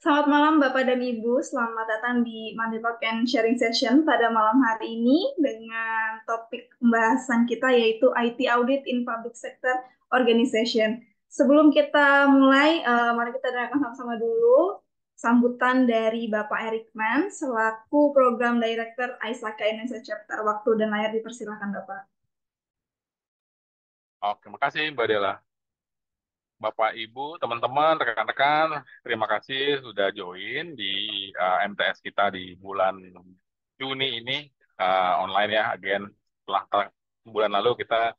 Selamat malam Bapak dan Ibu, selamat datang di Monday Talk and Sharing Session pada malam hari ini dengan topik pembahasan kita yaitu IT Audit in Public Sector Organization. Sebelum kita mulai, mari kita dengarkan sama-sama dulu sambutan dari Bapak Erikman selaku Program Director Aisaka Indonesia Chapter. Waktu dan layar dipersilakan Bapak. Oke, makasih Mbak Dela. Bapak, Ibu, teman-teman, rekan-rekan, terima kasih sudah join di MTS kita di bulan Juni ini online ya, again setelah bulan lalu kita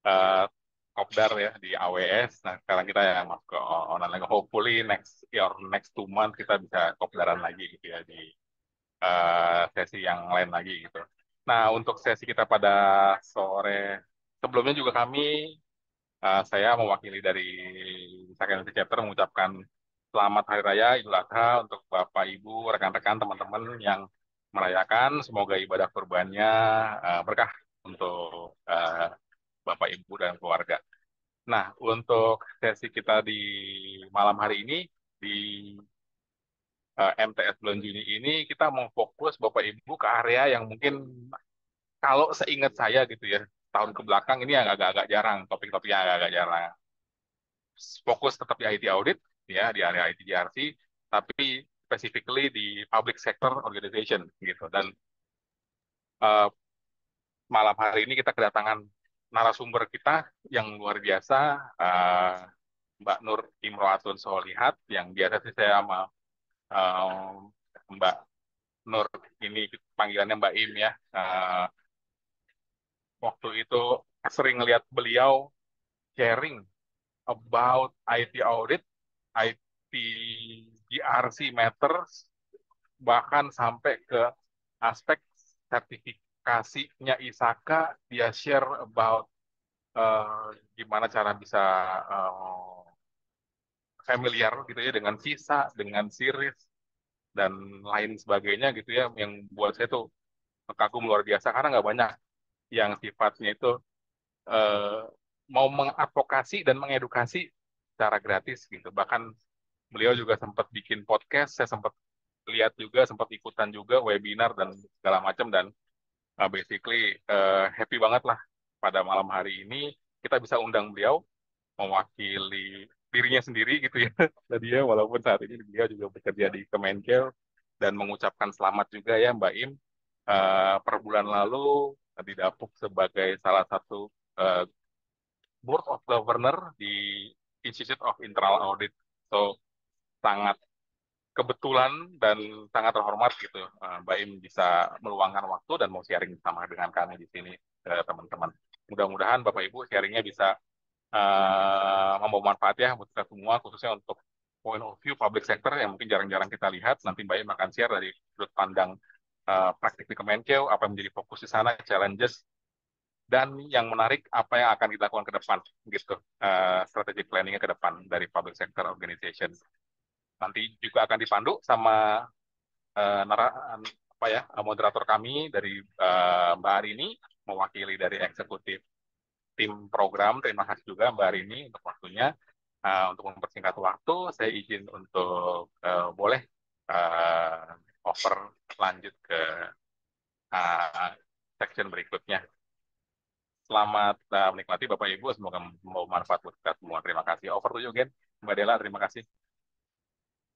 uh, kopdar ya di AWS. Nah, sekarang kita ya masuk ke online lagi. Hopefully next 2 months kita bisa kopdaran lagi gitu ya di sesi yang lain lagi gitu. Nah, untuk sesi kita pada sore sebelumnya juga saya mewakili dari Second Chapter mengucapkan selamat Hari Raya Idul Adha untuk Bapak, Ibu, rekan-rekan, teman-teman yang merayakan. Semoga ibadah kurbannya berkah untuk Bapak, Ibu, dan keluarga. Nah, untuk sesi kita di malam hari ini, di MTS bulan Juni ini, kita mau fokus Bapak, Ibu ke area yang mungkin kalau seingat saya gitu ya, tahun ke belakang ini agak-agak jarang, topik-topiknya agak-agak jarang. Fokus tetap di IT audit ya di area IT GRC, tapi specifically di public sector organization gitu. Dan uh, malam hari ini kita kedatangan narasumber kita yang luar biasa, uh, Mbak Nur Imroatun Solihat, yang biasa sih saya sama Mbak Nur ini panggilannya Mbak Im ya. Waktu itu sering lihat beliau sharing about IT audit, IT GRC matters, bahkan sampai ke aspek sertifikasinya ISAKA. Dia share about gimana cara bisa uh, familiar gitu ya dengan visa, dengan series, dan lain sebagainya gitu ya, yang buat saya tuh kagum luar biasa karena nggak banyak yang sifatnya itu uh, mau mengadvokasi dan mengedukasi secara gratis gitu. Bahkan beliau juga sempat bikin podcast, saya sempat lihat juga, sempat ikutan juga webinar dan segala macam. Dan basically happy banget lah pada malam hari ini kita bisa undang beliau mewakili dirinya sendiri gitu ya tadi ya, walaupun saat ini beliau juga bekerja di Kemenkel, dan mengucapkan selamat juga ya Mbak Im, per bulan lalu didapuk sebagai salah satu uh, Board of Governor di Institute of Internal Audit. So sangat kebetulan dan sangat terhormat gitu Mbak Im bisa meluangkan waktu dan mau sharing sama dengan kami di sini, teman-teman. Mudah-mudahan Bapak Ibu sharingnya bisa membawa manfaat ya buat kita semua, khususnya untuk point of view public sector yang mungkin jarang-jarang kita lihat. Nanti Mbak Im akan share dari sudut pandang praktik di Kemenkeu, apa yang menjadi fokus di sana, challenges, dan yang menarik apa yang akan dilakukan ke depan gitu, strategic planningnya ke depan dari public sector organization. Nanti juga akan dipandu sama apa ya, moderator kami dari Mbak Arini, mewakili dari eksekutif tim program. Terima kasih juga Mbak Arini untuk waktunya. Untuk mempersingkat waktu, saya izin untuk boleh over lanjut ke uh, section berikutnya. Selamat menikmati Bapak Ibu, semoga membawa manfaat buat kita semua. Terima kasih. Over to you again, Mbak Dela, terima kasih.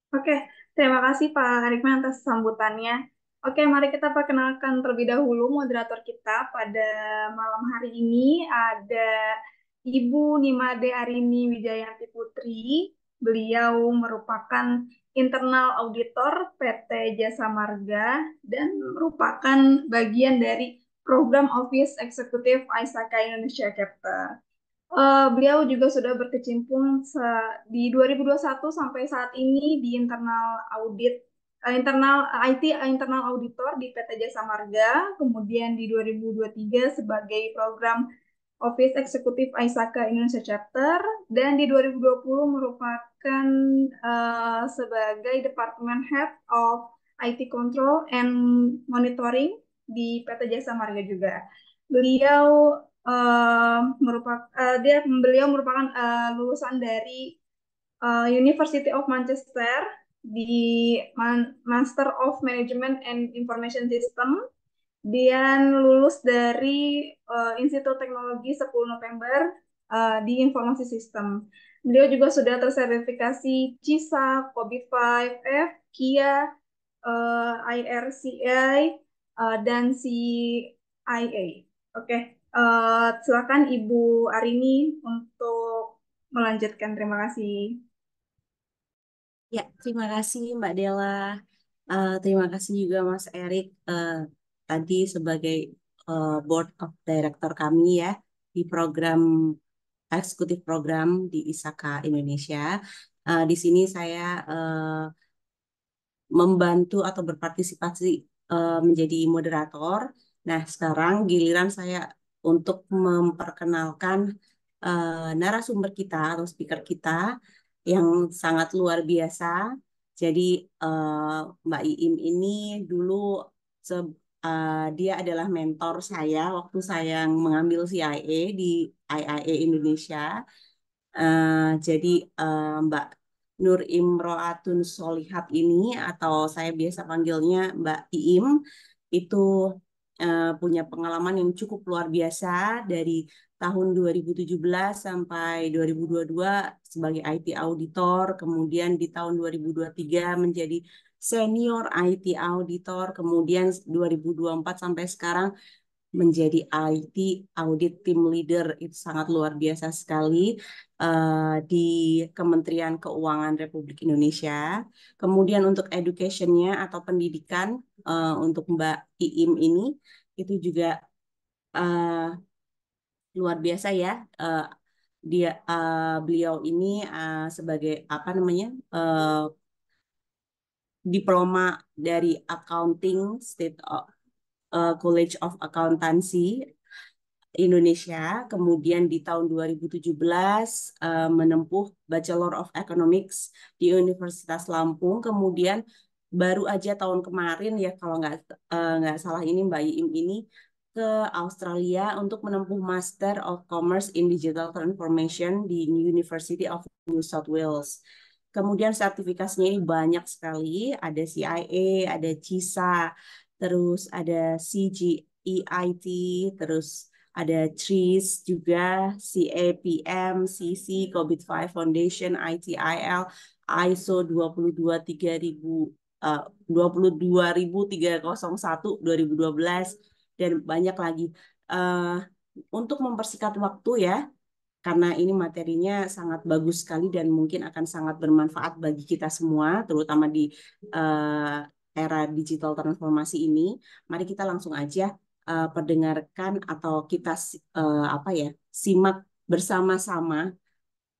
Oke, terima kasih Pak Arifman atas sambutannya. Oke, mari kita perkenalkan terlebih dahulu moderator kita pada malam hari ini. Ada Ibu Nimade Arini Wijayanti Putri. Beliau merupakan internal auditor PT Jasa Marga dan merupakan bagian dari Program Office Eksekutif Aisaka Indonesia Chapter. Beliau juga sudah berkecimpung di 2021 sampai saat ini di internal audit, internal IT, internal auditor di PT Jasa Marga, kemudian di 2023 sebagai program Office Eksekutif Aisaka Indonesia Chapter, dan di 2020 merupakan sebagai Department Head of IT Control and Monitoring di PT Jasa Marga juga. Beliau beliau merupakan lulusan dari University of Manchester di Master of Management and Information System. Dia lulus dari Institut Teknologi 10 November di Informasi Sistem. Beliau juga sudah tersertifikasi CISA, COVID-5F, KIA, IRCA, dan CIA. Oke, silakan Ibu Arini untuk melanjutkan. Terima kasih. Ya, terima kasih Mbak Dela. Terima kasih juga Mas Erik tadi sebagai Board of Director kami ya di program eksekutif program di ISAKA Indonesia. Di sini saya membantu atau berpartisipasi menjadi moderator. Nah, sekarang giliran saya untuk memperkenalkan narasumber kita atau speaker kita yang sangat luar biasa. Jadi Mbak Iim ini dulu dia adalah mentor saya waktu saya mengambil CIA di IIA Indonesia. Jadi Mbak Nur Imro'atun Solihat ini atau saya biasa panggilnya Mbak Iim itu punya pengalaman yang cukup luar biasa dari tahun 2017 sampai 2022 sebagai IT auditor, kemudian di tahun 2023 menjadi senior IT auditor, kemudian 2024 sampai sekarang menjadi IT Audit Team Leader. Itu sangat luar biasa sekali di Kementerian Keuangan Republik Indonesia. Kemudian untuk education-nya atau pendidikan untuk Mbak Iim ini itu juga uh, luar biasa ya. Beliau ini sebagai apa namanya diploma dari Accounting College of Accountancy Indonesia, kemudian di tahun 2017 menempuh Bachelor of Economics di Universitas Lampung, kemudian baru aja tahun kemarin ya kalau nggak salah ini Mbak Iim ini ke Australia untuk menempuh Master of Commerce in Digital Transformation di University of New South Wales. Kemudian sertifikasinya ini banyak sekali, ada CIA, ada CISA, terus ada CGEIT, terus ada TRIS juga, CAPM, CC, COVID-5 Foundation, ITIL, ISO 22301 2012 dan banyak lagi. Untuk mempersingkat waktu ya, karena ini materinya sangat bagus sekali dan mungkin akan sangat bermanfaat bagi kita semua, terutama di era digital transformasi ini. Mari kita langsung aja perdengarkan atau kita apa ya simak bersama-sama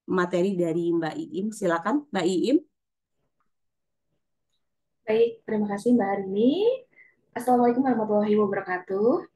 materi dari Mbak Iim. Silakan Mbak Iim. Baik, terima kasih Mbak Arini. Assalamualaikum warahmatullahi wabarakatuh.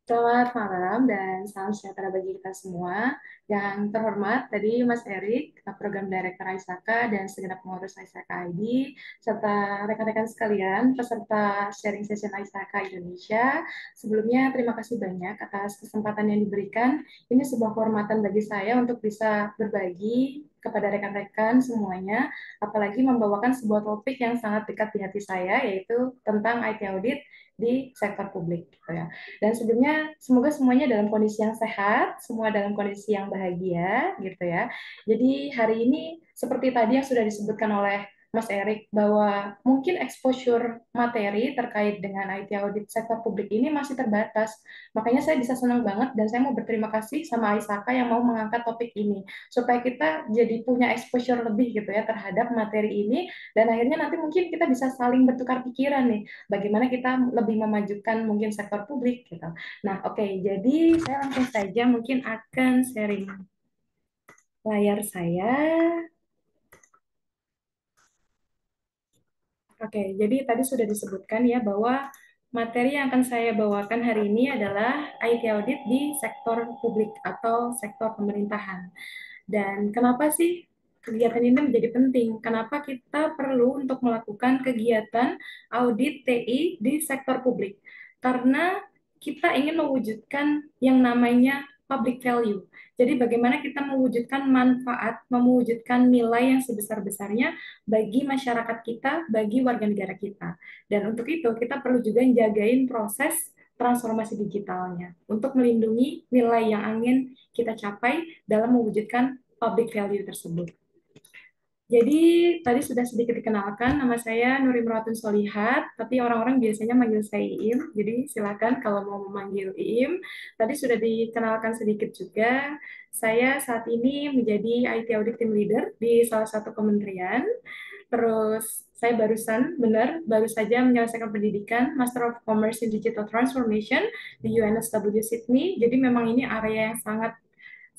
Selamat malam dan salam sejahtera bagi kita semua. Yang terhormat tadi Mas Erik, Program Director ISAKA dan segenap pengurus ISAKA ID, serta rekan-rekan sekalian peserta sharing session ISAKA Indonesia. Sebelumnya terima kasih banyak atas kesempatan yang diberikan. Ini sebuah kehormatan bagi saya untuk bisa berbagi kepada rekan-rekan semuanya, apalagi membawakan sebuah topik yang sangat dekat di hati saya, yaitu tentang IT audit di sektor publik. Gitu ya. Dan sebelumnya semoga semuanya dalam kondisi yang sehat, semua dalam kondisi yang bahagia gitu ya. Jadi hari ini seperti tadi yang sudah disebutkan oleh Mas Erik bahwa mungkin exposure materi terkait dengan IT audit sektor publik ini masih terbatas. Makanya saya bisa senang banget dan saya mau berterima kasih sama Aisaka yang mau mengangkat topik ini supaya kita jadi punya exposure lebih gitu ya terhadap materi ini dan akhirnya nanti mungkin kita bisa saling bertukar pikiran nih bagaimana kita lebih memajukan mungkin sektor publik gitu. Nah, oke, jadi saya langsung saja mungkin akan sharing layar saya. Oke, jadi tadi sudah disebutkan ya bahwa materi yang akan saya bawakan hari ini adalah IT audit di sektor publik atau sektor pemerintahan. Dan kenapa sih kegiatan ini menjadi penting? Kenapa kita perlu untuk melakukan kegiatan audit TI di sektor publik? Karena kita ingin mewujudkan yang namanya public value. Jadi bagaimana kita mewujudkan manfaat, mewujudkan nilai yang sebesar-besarnya bagi masyarakat kita, bagi warga negara kita. Dan untuk itu kita perlu juga jagain proses transformasi digitalnya untuk melindungi nilai yang ingin kita capai dalam mewujudkan public value tersebut. Jadi tadi sudah sedikit dikenalkan, nama saya Nuri Muratun Solihat, tapi orang-orang biasanya manggil saya Iim, jadi silakan kalau mau memanggil Iim. Tadi sudah dikenalkan sedikit juga, saya saat ini menjadi IT Audit Team Leader di salah satu kementerian. Terus saya baru saja menyelesaikan pendidikan Master of Commerce in Digital Transformation di UNSW Sydney. Jadi memang ini area yang sangat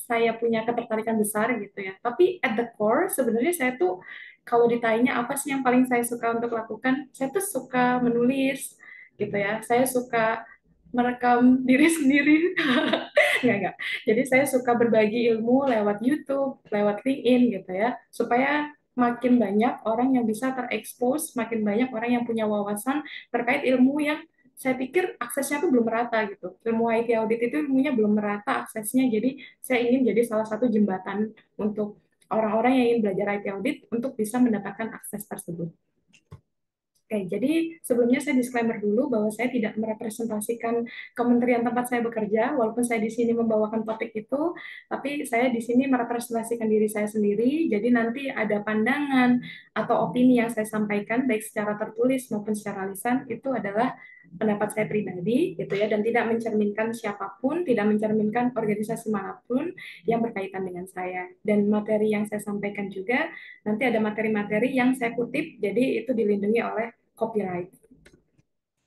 saya punya ketertarikan besar gitu ya. Tapi at the core sebenarnya saya tuh kalau ditanya apa sih yang paling saya suka untuk lakukan, saya tuh suka menulis gitu ya. Saya suka merekam diri sendiri. Enggak. Jadi saya suka berbagi ilmu lewat YouTube, lewat LinkedIn gitu ya, supaya makin banyak orang yang bisa terekspos, makin banyak orang yang punya wawasan terkait ilmu yang saya pikir aksesnya tuh belum merata gitu. Ilmu IT audit itu ilmunya belum merata aksesnya, jadi saya ingin jadi salah satu jembatan untuk orang-orang yang ingin belajar IT audit untuk bisa mendapatkan akses tersebut. Oke, jadi sebelumnya saya disclaimer dulu bahwa saya tidak merepresentasikan kementerian tempat saya bekerja, walaupun saya di sini membawakan topik itu, tapi saya di sini merepresentasikan diri saya sendiri, jadi nanti ada pandangan atau opini yang saya sampaikan, baik secara tertulis maupun secara lisan, itu adalah pendapat saya pribadi, gitu ya, dan tidak mencerminkan siapapun, tidak mencerminkan organisasi manapun yang berkaitan dengan saya. Dan materi yang saya sampaikan juga, nanti ada materi-materi yang saya kutip, jadi itu dilindungi oleh copyright.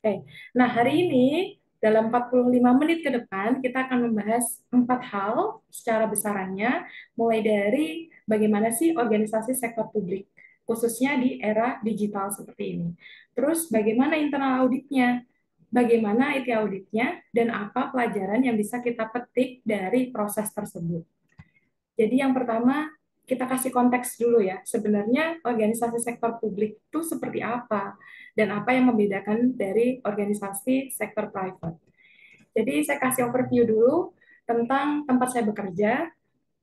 Oke. Nah, hari ini dalam 45 menit ke depan kita akan membahas 4 hal secara besarannya, mulai dari bagaimana sih organisasi sektor publik, khususnya di era digital seperti ini. Terus bagaimana internal auditnya, bagaimana IT auditnya, dan apa pelajaran yang bisa kita petik dari proses tersebut. Jadi yang pertama, kita kasih konteks dulu ya, sebenarnya organisasi sektor publik itu seperti apa, dan apa yang membedakan dari organisasi sektor private. Jadi saya kasih overview dulu tentang tempat saya bekerja.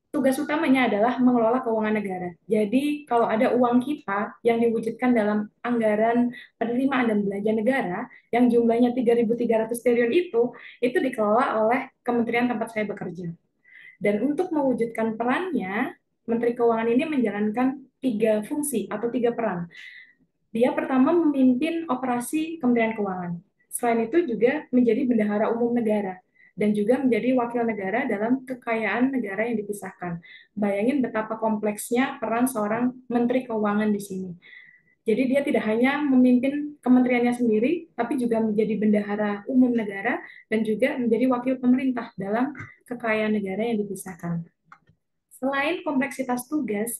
Tugas utamanya adalah mengelola keuangan negara. Jadi kalau ada uang kita yang diwujudkan dalam anggaran penerimaan dan belanja negara, yang jumlahnya 3.300 triliun itu dikelola oleh kementerian tempat saya bekerja. Dan untuk mewujudkan perannya, Menteri Keuangan ini menjalankan 3 fungsi atau 3 peran. Dia pertama memimpin operasi Kementerian Keuangan. Selain itu juga menjadi bendahara umum negara dan juga menjadi wakil negara dalam kekayaan negara yang dipisahkan. Bayangin betapa kompleksnya peran seorang Menteri Keuangan di sini. Jadi dia tidak hanya memimpin kementeriannya sendiri, tapi juga menjadi bendahara umum negara dan juga menjadi wakil pemerintah dalam kekayaan negara yang dipisahkan. Selain kompleksitas tugas,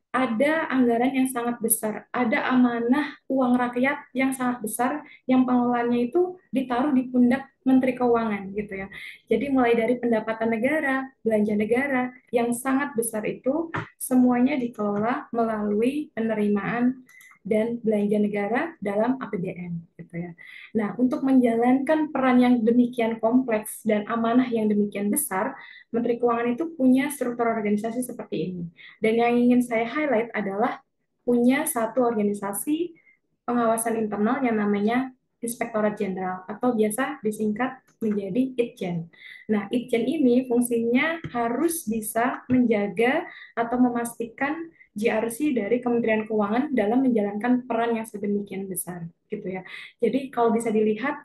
ada anggaran yang sangat besar, ada amanah uang rakyat yang sangat besar, yang pengelolaannya itu ditaruh di pundak Menteri Keuangan gitu ya. Jadi mulai dari pendapatan negara, belanja negara yang sangat besar itu semuanya dikelola melalui penerimaan dan belanja negara dalam APBN gitu ya. Nah, untuk menjalankan peran yang demikian kompleks dan amanah yang demikian besar, Menteri Keuangan itu punya struktur organisasi seperti ini. Dan yang ingin saya highlight adalah punya satu organisasi pengawasan internal yang namanya Inspektorat Jenderal atau biasa disingkat menjadi Itjen. Nah, Itjen ini fungsinya harus bisa menjaga atau memastikan GRC dari Kementerian Keuangan dalam menjalankan peran yang sedemikian besar, gitu ya. Jadi kalau bisa dilihat,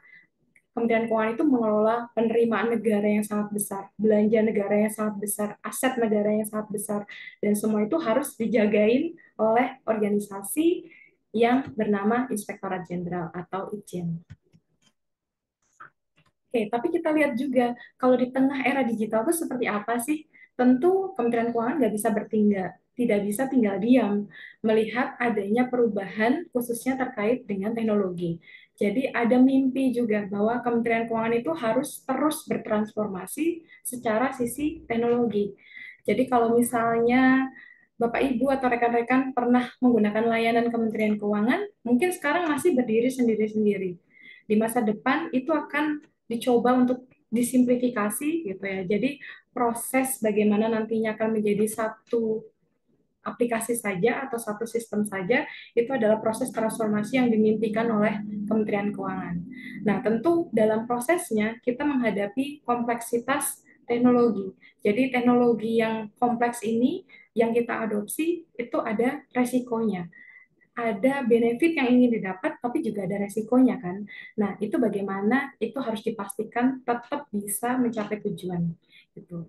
Kementerian Keuangan itu mengelola penerimaan negara yang sangat besar, belanja negara yang sangat besar, aset negara yang sangat besar, dan semua itu harus dijagain oleh organisasi yang bernama Inspektorat Jenderal atau Itjen. Oke, tapi kita lihat juga kalau di tengah era digital itu seperti apa sih? Tentu Kementerian Keuangan nggak bisa tidak bisa tinggal diam melihat adanya perubahan khususnya terkait dengan teknologi. Jadi ada mimpi juga bahwa Kementerian Keuangan itu harus terus bertransformasi secara sisi teknologi. Jadi kalau misalnya Bapak Ibu atau rekan-rekan pernah menggunakan layanan Kementerian Keuangan, mungkin sekarang masih berdiri sendiri-sendiri. Di masa depan itu akan dicoba untuk disimplifikasi gitu ya. Jadi proses bagaimana nantinya akan menjadi satu aplikasi saja atau satu sistem saja itu adalah proses transformasi yang dimimpikan oleh Kementerian Keuangan. Nah, tentu dalam prosesnya kita menghadapi kompleksitas teknologi. Jadi teknologi yang kompleks ini yang kita adopsi itu ada resikonya. Ada benefit yang ingin didapat, tapi juga ada resikonya kan. Nah, itu bagaimana itu harus dipastikan tetap bisa mencapai tujuan. Gitu.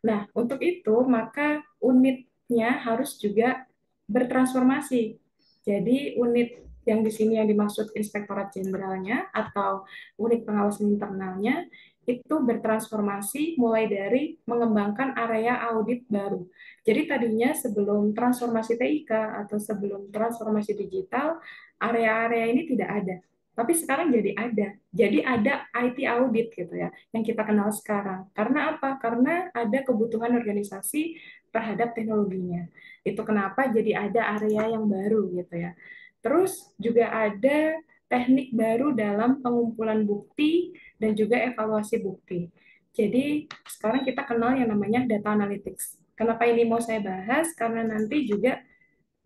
Nah, untuk itu maka unitnya harus juga bertransformasi. Jadi unit yang di sini yang dimaksud Inspektorat Jenderalnya atau unit pengawasan internalnya itu bertransformasi mulai dari mengembangkan area audit baru. Jadi tadinya sebelum transformasi TIK atau sebelum transformasi digital, area-area ini tidak ada. Tapi sekarang jadi ada. Jadi ada IT audit gitu ya, yang kita kenal sekarang. Karena apa? Karena ada kebutuhan organisasi terhadap teknologinya. Itu kenapa jadi ada area yang baru gitu ya. Terus juga ada teknik baru dalam pengumpulan bukti dan juga evaluasi bukti. Jadi sekarang kita kenal yang namanya data analytics. Kenapa ini mau saya bahas? Karena nanti juga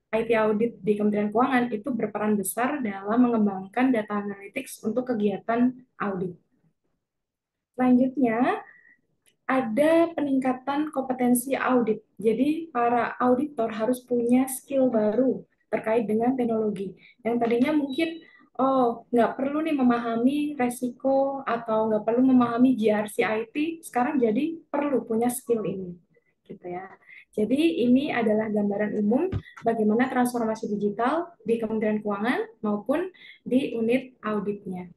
IT audit di Kementerian Keuangan itu berperan besar dalam mengembangkan data analytics untuk kegiatan audit. Selanjutnya, ada peningkatan kompetensi audit. Jadi, para auditor harus punya skill baru terkait dengan teknologi. Yang tadinya mungkin, oh, nggak perlu nih memahami resiko atau nggak perlu memahami GRC IT, sekarang jadi perlu punya skill ini. Gitu ya. Jadi, ini adalah gambaran umum bagaimana transformasi digital di Kementerian Keuangan maupun di unit auditnya.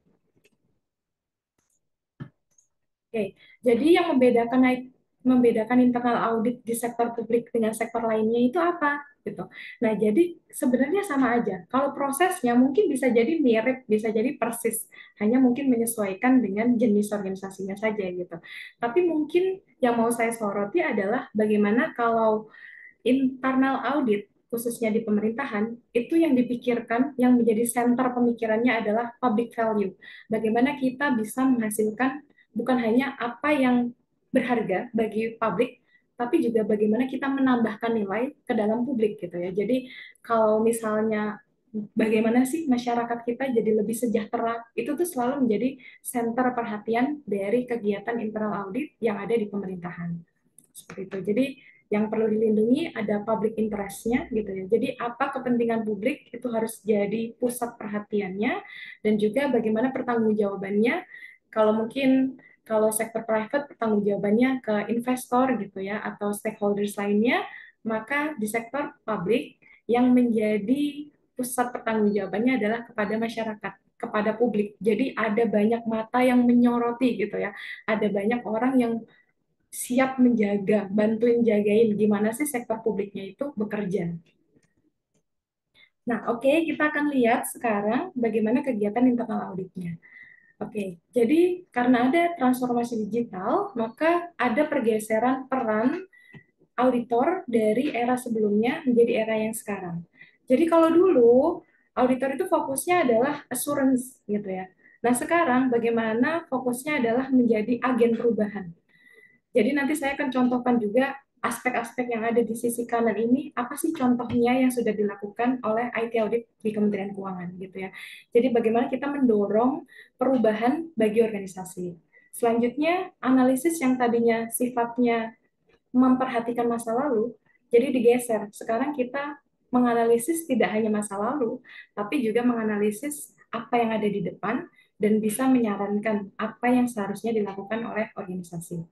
Oke, jadi yang membedakan internal audit di sektor publik dengan sektor lainnya itu apa? Gitu. Nah, jadi sebenarnya sama aja. Kalau prosesnya mungkin bisa jadi mirip, bisa jadi persis, hanya mungkin menyesuaikan dengan jenis organisasinya saja gitu. Tapi mungkin yang mau saya soroti adalah bagaimana kalau internal audit khususnya di pemerintahan, itu yang dipikirkan, yang menjadi center pemikirannya adalah public value. Bagaimana kita bisa menghasilkan bukan hanya apa yang berharga bagi publik, tapi juga bagaimana kita menambahkan nilai ke dalam publik gitu ya. Jadi kalau misalnya bagaimana sih masyarakat kita jadi lebih sejahtera, itu tuh selalu menjadi center perhatian dari kegiatan internal audit yang ada di pemerintahan. Seperti itu. Jadi yang perlu dilindungi ada public interest-nya gitu ya. Jadi apa kepentingan publik itu harus jadi pusat perhatiannya dan juga bagaimana pertanggungjawabannya. Kalau mungkin kalau sektor private pertanggungjawabannya ke investor gitu ya atau stakeholders lainnya, maka di sektor publik yang menjadi pusat pertanggungjawabannya adalah kepada masyarakat, kepada publik. Jadi ada banyak mata yang menyoroti gitu ya. Ada banyak orang yang siap menjaga, bantuin jagain gimana sih sektor publiknya itu bekerja. Nah, oke, kita akan lihat sekarang bagaimana kegiatan internal auditnya. Oke, jadi karena ada transformasi digital, maka ada pergeseran peran auditor dari era sebelumnya menjadi era yang sekarang. Jadi kalau dulu auditor itu fokusnya adalah assurance gitu ya. Nah, sekarang bagaimana fokusnya adalah menjadi agen perubahan. Jadi nanti saya akan contohkan juga aspek-aspek yang ada di sisi kanan ini, apa sih contohnya yang sudah dilakukan oleh IT Audit di Kementerian Keuangan gitu ya. Jadi bagaimana kita mendorong perubahan bagi organisasi. Selanjutnya, analisis yang tadinya sifatnya memperhatikan masa lalu, jadi digeser. Sekarang kita menganalisis tidak hanya masa lalu, tapi juga menganalisis apa yang ada di depan dan bisa menyarankan apa yang seharusnya dilakukan oleh organisasi.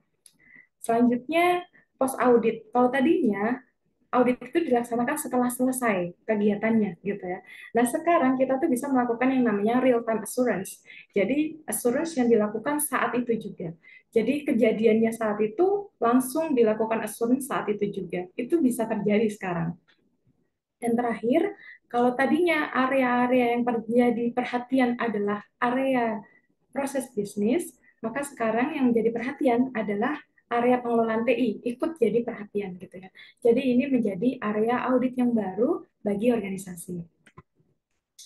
Selanjutnya, post audit. Kalau tadinya audit itu dilaksanakan setelah selesai kegiatannya gitu ya. Nah, sekarang kita tuh bisa melakukan yang namanya real time assurance. Jadi, assurance yang dilakukan saat itu juga. Jadi, kejadiannya saat itu langsung dilakukan assurance saat itu juga. Itu bisa terjadi sekarang. Dan terakhir, kalau tadinya area-area yang terjadi perhatian adalah area proses bisnis, maka sekarang yang menjadi perhatian adalah area pengelolaan TI, ikut jadi perhatian gitu ya. Jadi ini menjadi area audit yang baru bagi organisasi.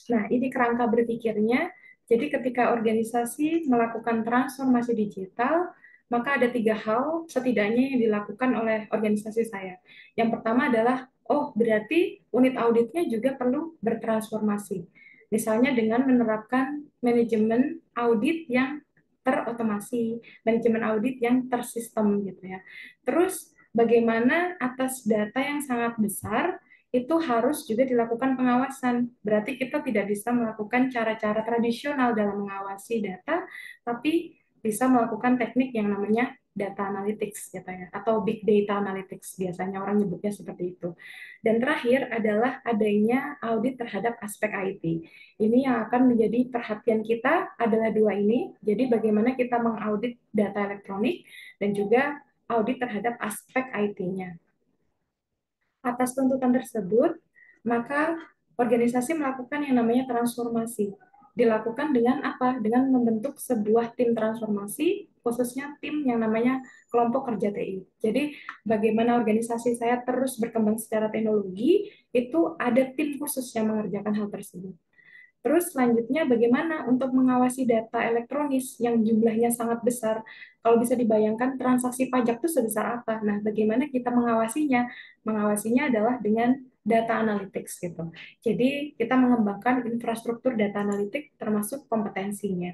Nah, ini kerangka berpikirnya. Jadi ketika organisasi melakukan transformasi digital, maka ada 3 hal setidaknya yang dilakukan oleh organisasi saya. Yang pertama adalah, oh berarti unit auditnya juga perlu bertransformasi. Misalnya dengan menerapkan manajemen audit yang terotomasi, manajemen audit yang tersistem gitu ya. Terus bagaimana atas data yang sangat besar itu harus juga dilakukan pengawasan. Berarti kita tidak bisa melakukan cara-cara tradisional dalam mengawasi data, tapi bisa melakukan teknik yang namanya data analytics gitu ya, atau big data analytics biasanya orang nyebutnya seperti itu. Dan terakhir adalah adanya audit terhadap aspek IT. Ini yang akan menjadi perhatian kita adalah 2 ini. Jadi bagaimana kita mengaudit data elektronik dan juga audit terhadap aspek IT-nya. Atas tuntutan tersebut, maka organisasi melakukan yang namanya transformasi. Dilakukan dengan apa? Dengan membentuk sebuah tim transformasi, khususnya tim yang namanya kelompok kerja TI. Jadi, bagaimana organisasi saya terus berkembang secara teknologi, itu ada tim khusus yang mengerjakan hal tersebut. Terus selanjutnya bagaimana untuk mengawasi data elektronis yang jumlahnya sangat besar? Kalau bisa dibayangkan transaksi pajak itu sebesar apa? Nah, bagaimana kita mengawasinya? Mengawasinya adalah dengan data analytics gitu. Jadi kita mengembangkan infrastruktur data analitik termasuk kompetensinya.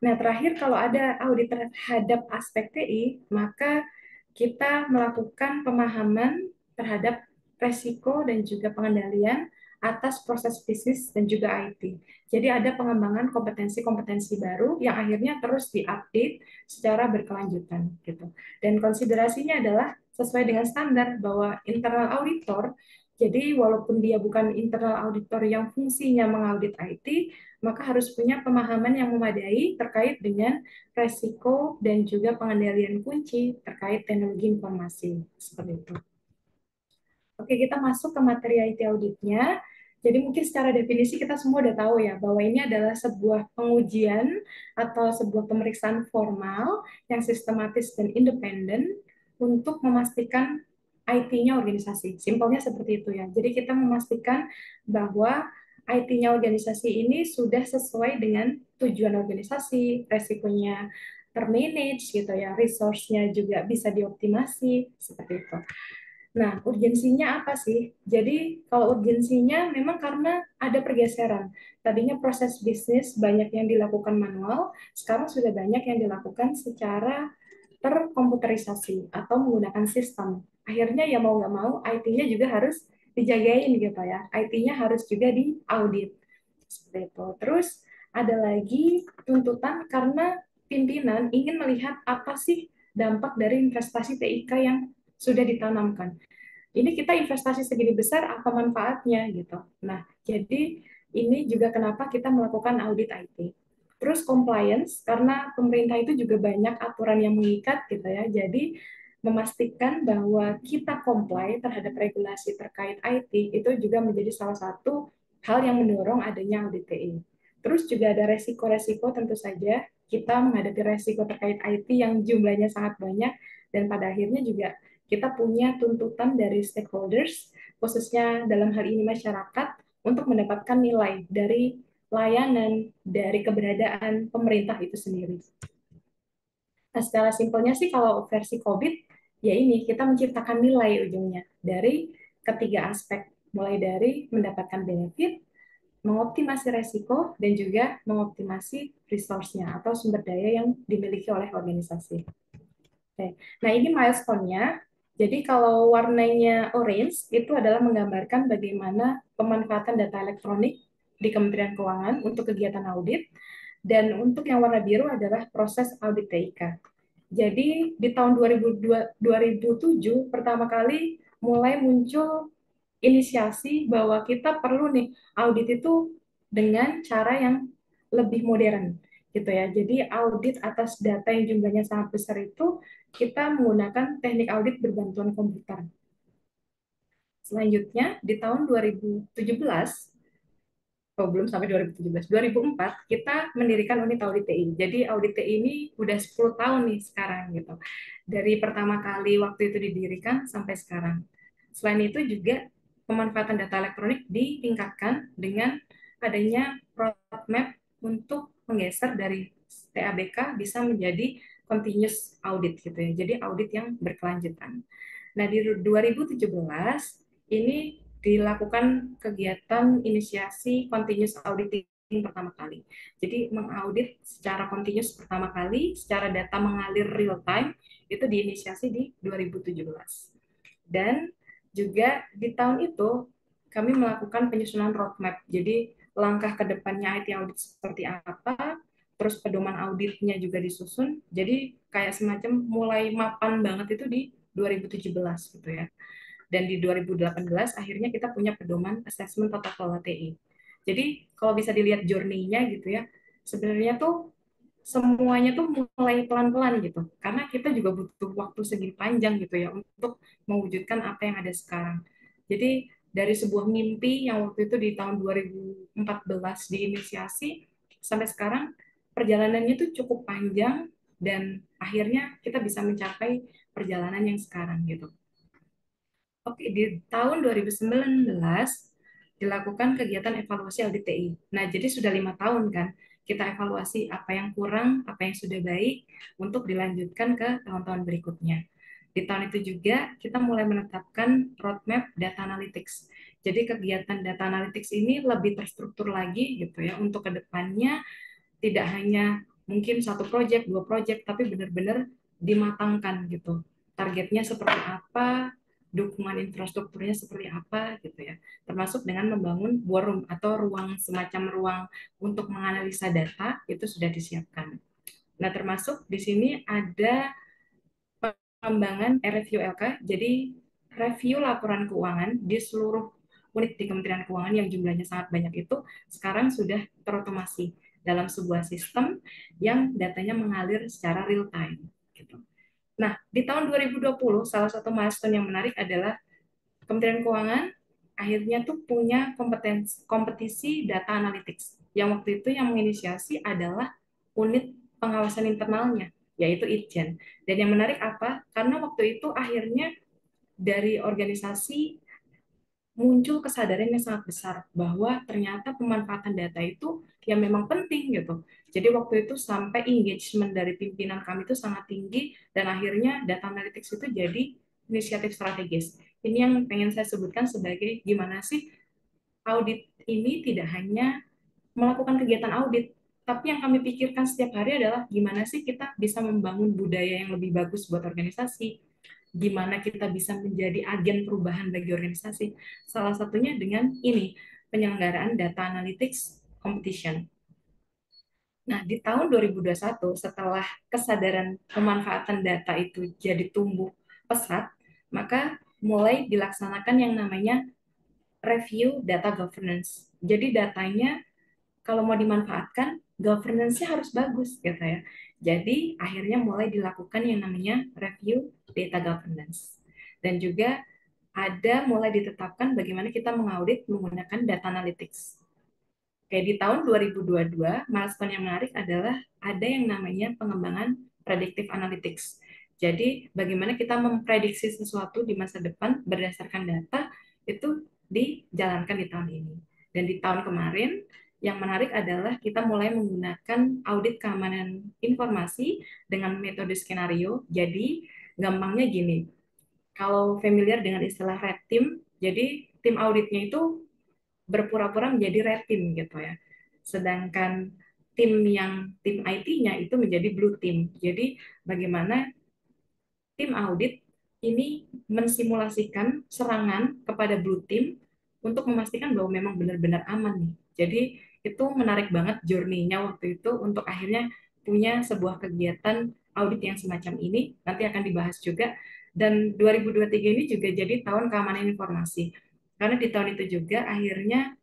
Nah, terakhir kalau ada audit terhadap aspek TI, maka kita melakukan pemahaman terhadap resiko dan juga pengendalian atas proses bisnis dan juga IT. Jadi ada pengembangan kompetensi-kompetensi baru yang akhirnya terus diupdate secara berkelanjutan gitu. Dan konsiderasinya adalah sesuai dengan standar bahwa internal auditor, jadi walaupun dia bukan internal auditor yang fungsinya mengaudit IT, maka harus punya pemahaman yang memadai terkait dengan resiko dan juga pengendalian kunci terkait teknologi informasi. Seperti itu. Oke, kita masuk ke materi IT auditnya. Jadi mungkin secara definisi kita semua udah tahu ya, bahwa ini adalah sebuah pengujian atau sebuah pemeriksaan formal yang sistematis dan independen untuk memastikan IT-nya organisasi. Simpelnya seperti itu ya. Jadi kita memastikan bahwa IT-nya organisasi ini sudah sesuai dengan tujuan organisasi, resikonya termanage gitu ya, resource-nya juga bisa dioptimasi, seperti itu. Nah, urgensinya apa sih? Jadi, kalau urgensinya memang karena ada pergeseran. Tadinya proses bisnis banyak yang dilakukan manual, sekarang sudah banyak yang dilakukan secara terkomputerisasi atau menggunakan sistem. Akhirnya ya mau nggak mau, IT-nya juga harus dijagain gitu ya. IT-nya harus juga diaudit. Seperti itu. Terus ada lagi tuntutan karena pimpinan ingin melihat apa sih dampak dari investasi TIK yang sudah ditanamkan. Ini kita investasi segini besar, apa manfaatnya gitu. Nah, jadi ini juga kenapa kita melakukan audit IT. Terus compliance, karena pemerintah itu juga banyak aturan yang mengikat gitu ya. Jadi memastikan bahwa kita comply terhadap regulasi terkait IT itu juga menjadi salah satu hal yang mendorong adanya audit TI. Terus juga ada resiko-resiko tentu saja kita menghadapi resiko terkait IT yang jumlahnya sangat banyak dan pada akhirnya juga kita punya tuntutan dari stakeholders, khususnya dalam hal ini masyarakat, untuk mendapatkan nilai dari layanan, dari keberadaan pemerintah itu sendiri. Nah, secara simpelnya sih kalau versi COVID, ya ini, kita menciptakan nilai ujungnya dari ketiga aspek, mulai dari mendapatkan benefit, mengoptimasi resiko, dan juga mengoptimasi resource-nya atau sumber daya yang dimiliki oleh organisasi. Oke. Nah, ini milestone-nya. Jadi kalau warnanya orange itu adalah menggambarkan bagaimana pemanfaatan data elektronik di Kementerian Keuangan untuk kegiatan audit. Dan untuk yang warna biru adalah proses audit TIK. Jadi di tahun 2007 pertama kali mulai muncul inisiasi bahwa kita perlu nih audit itu dengan cara yang lebih modern gitu ya. Jadi audit atas data yang jumlahnya sangat besar itu kita menggunakan teknik audit berbantuan komputer. Selanjutnya di tahun 2017, belum sampai 2017, 2004 kita mendirikan unit audit TI. Jadi audit TI ini udah 10 tahun nih sekarang gitu. Dari pertama kali waktu itu didirikan sampai sekarang. Selain itu juga pemanfaatan data elektronik ditingkatkan dengan adanya roadmap untuk menggeser dari TABK bisa menjadi continuous audit gitu ya. Jadi audit yang berkelanjutan. Nah, di 2017 ini dilakukan kegiatan inisiasi continuous auditing pertama kali. Jadi mengaudit secara continuous pertama kali, secara data mengalir real time, itu diinisiasi di 2017. Dan juga di tahun itu kami melakukan penyusunan roadmap. Jadi langkah ke depannya IT audit seperti apa, terus pedoman auditnya juga disusun. Jadi kayak semacam mulai mapan banget itu di 2017 gitu ya. Dan di 2018 akhirnya kita punya pedoman assessment tata kelola TI. Jadi kalau bisa dilihat journey-nya gitu ya, sebenarnya tuh semuanya tuh mulai pelan-pelan gitu. Karena kita juga butuh waktu segi panjang gitu ya untuk mewujudkan apa yang ada sekarang. Jadi dari sebuah mimpi yang waktu itu di tahun 2014 diinisiasi sampai sekarang perjalanannya itu cukup panjang dan akhirnya kita bisa mencapai perjalanan yang sekarang gitu. Oke, di tahun 2019 dilakukan kegiatan evaluasi audit TI. Nah, jadi sudah 5 tahun kan kita evaluasi apa yang kurang, apa yang sudah baik untuk dilanjutkan ke tahun-tahun berikutnya. Di tahun itu juga kita mulai menetapkan roadmap data analytics. Jadi kegiatan data analytics ini lebih terstruktur lagi gitu ya untuk kedepannya tidak hanya mungkin satu proyek, dua proyek, tapi benar-benar dimatangkan gitu. Targetnya seperti apa, dukungan infrastrukturnya seperti apa gitu ya. Termasuk dengan membangun war room atau ruang semacam ruang untuk menganalisa data itu sudah disiapkan. Nah, termasuk di sini ada pengembangan review LK, jadi review laporan keuangan di seluruh unit di Kementerian Keuangan yang jumlahnya sangat banyak itu sekarang sudah terotomasi dalam sebuah sistem yang datanya mengalir secara real time. Gitu. Nah, di tahun 2020 salah satu milestone yang menarik adalah Kementerian Keuangan akhirnya tuh punya kompetisi data analytics. Yang waktu itu yang menginisiasi adalah unit pengawasan internalnya, yaitu Itjen. Dan yang menarik apa? Karena waktu itu akhirnya dari organisasi muncul kesadaran yang sangat besar bahwa ternyata pemanfaatan data itu yang memang penting gitu. Jadi waktu itu sampai engagement dari pimpinan kami itu sangat tinggi dan akhirnya data analytics itu jadi inisiatif strategis. Ini yang pengen saya sebutkan sebagai gimana sih audit ini tidak hanya melakukan kegiatan audit, tapi yang kami pikirkan setiap hari adalah gimana sih kita bisa membangun budaya yang lebih bagus buat organisasi, gimana kita bisa menjadi agen perubahan bagi organisasi. Salah satunya dengan ini, penyelenggaraan data analytics competition. Nah, di tahun 2021, setelah kesadaran pemanfaatan data itu jadi tumbuh pesat, maka mulai dilaksanakan yang namanya review data governance. Jadi datanya kalau mau dimanfaatkan, governance-nya harus bagus gitu ya. Jadi akhirnya mulai dilakukan yang namanya review data governance. Dan juga ada mulai ditetapkan bagaimana kita mengaudit menggunakan data analytics. Kayak di tahun 2022, milestone yang menarik adalah ada yang namanya pengembangan predictive analytics. Jadi bagaimana kita memprediksi sesuatu di masa depan berdasarkan data itu dijalankan di tahun ini. Dan di tahun kemarin yang menarik adalah kita mulai menggunakan audit keamanan informasi dengan metode skenario. Jadi gampangnya gini, kalau familiar dengan istilah red team, jadi tim auditnya itu berpura-pura menjadi red team gitu ya. Sedangkan tim IT-nya itu menjadi blue team. Jadi bagaimana tim audit ini mensimulasikan serangan kepada blue team untuk memastikan bahwa memang benar-benar aman nih. Jadi itu menarik banget journey-nya waktu itu untuk akhirnya punya sebuah kegiatan audit yang semacam ini. Nanti akan dibahas juga. Dan 2023 ini juga jadi tahun keamanan informasi. Karena di tahun itu juga akhirnya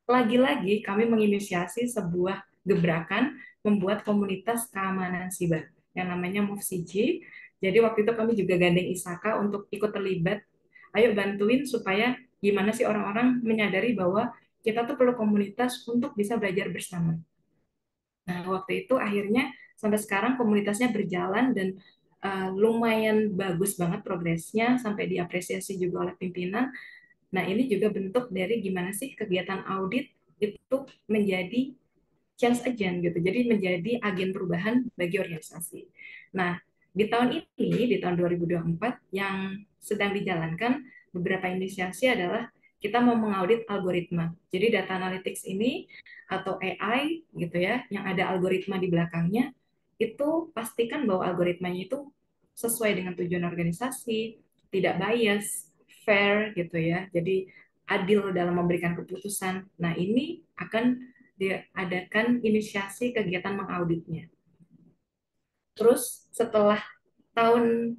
lagi-lagi kami menginisiasi sebuah gebrakan membuat komunitas keamanan siber yang namanya MoveCG. Jadi waktu itu kami juga gandeng ISAKA untuk ikut terlibat. Ayo bantuin supaya gimana sih orang-orang menyadari bahwa kita tuh perlu komunitas untuk bisa belajar bersama. Nah, waktu itu akhirnya sampai sekarang komunitasnya berjalan dan lumayan bagus banget progresnya sampai diapresiasi juga oleh pimpinan. Nah, ini juga bentuk dari gimana sih kegiatan audit itu menjadi change agent gitu. Jadi menjadi agen perubahan bagi organisasi. Nah, di tahun ini, di tahun 2024, yang sedang dijalankan beberapa inisiasi adalah kita mau mengaudit algoritma. Jadi data analytics ini atau AI gitu ya, yang ada algoritma di belakangnya, itu pastikan bahwa algoritmanya itu sesuai dengan tujuan organisasi, tidak bias, fair gitu ya. Jadi adil dalam memberikan keputusan. Nah, ini akan diadakan inisiasi kegiatan mengauditnya. Terus setelah tahun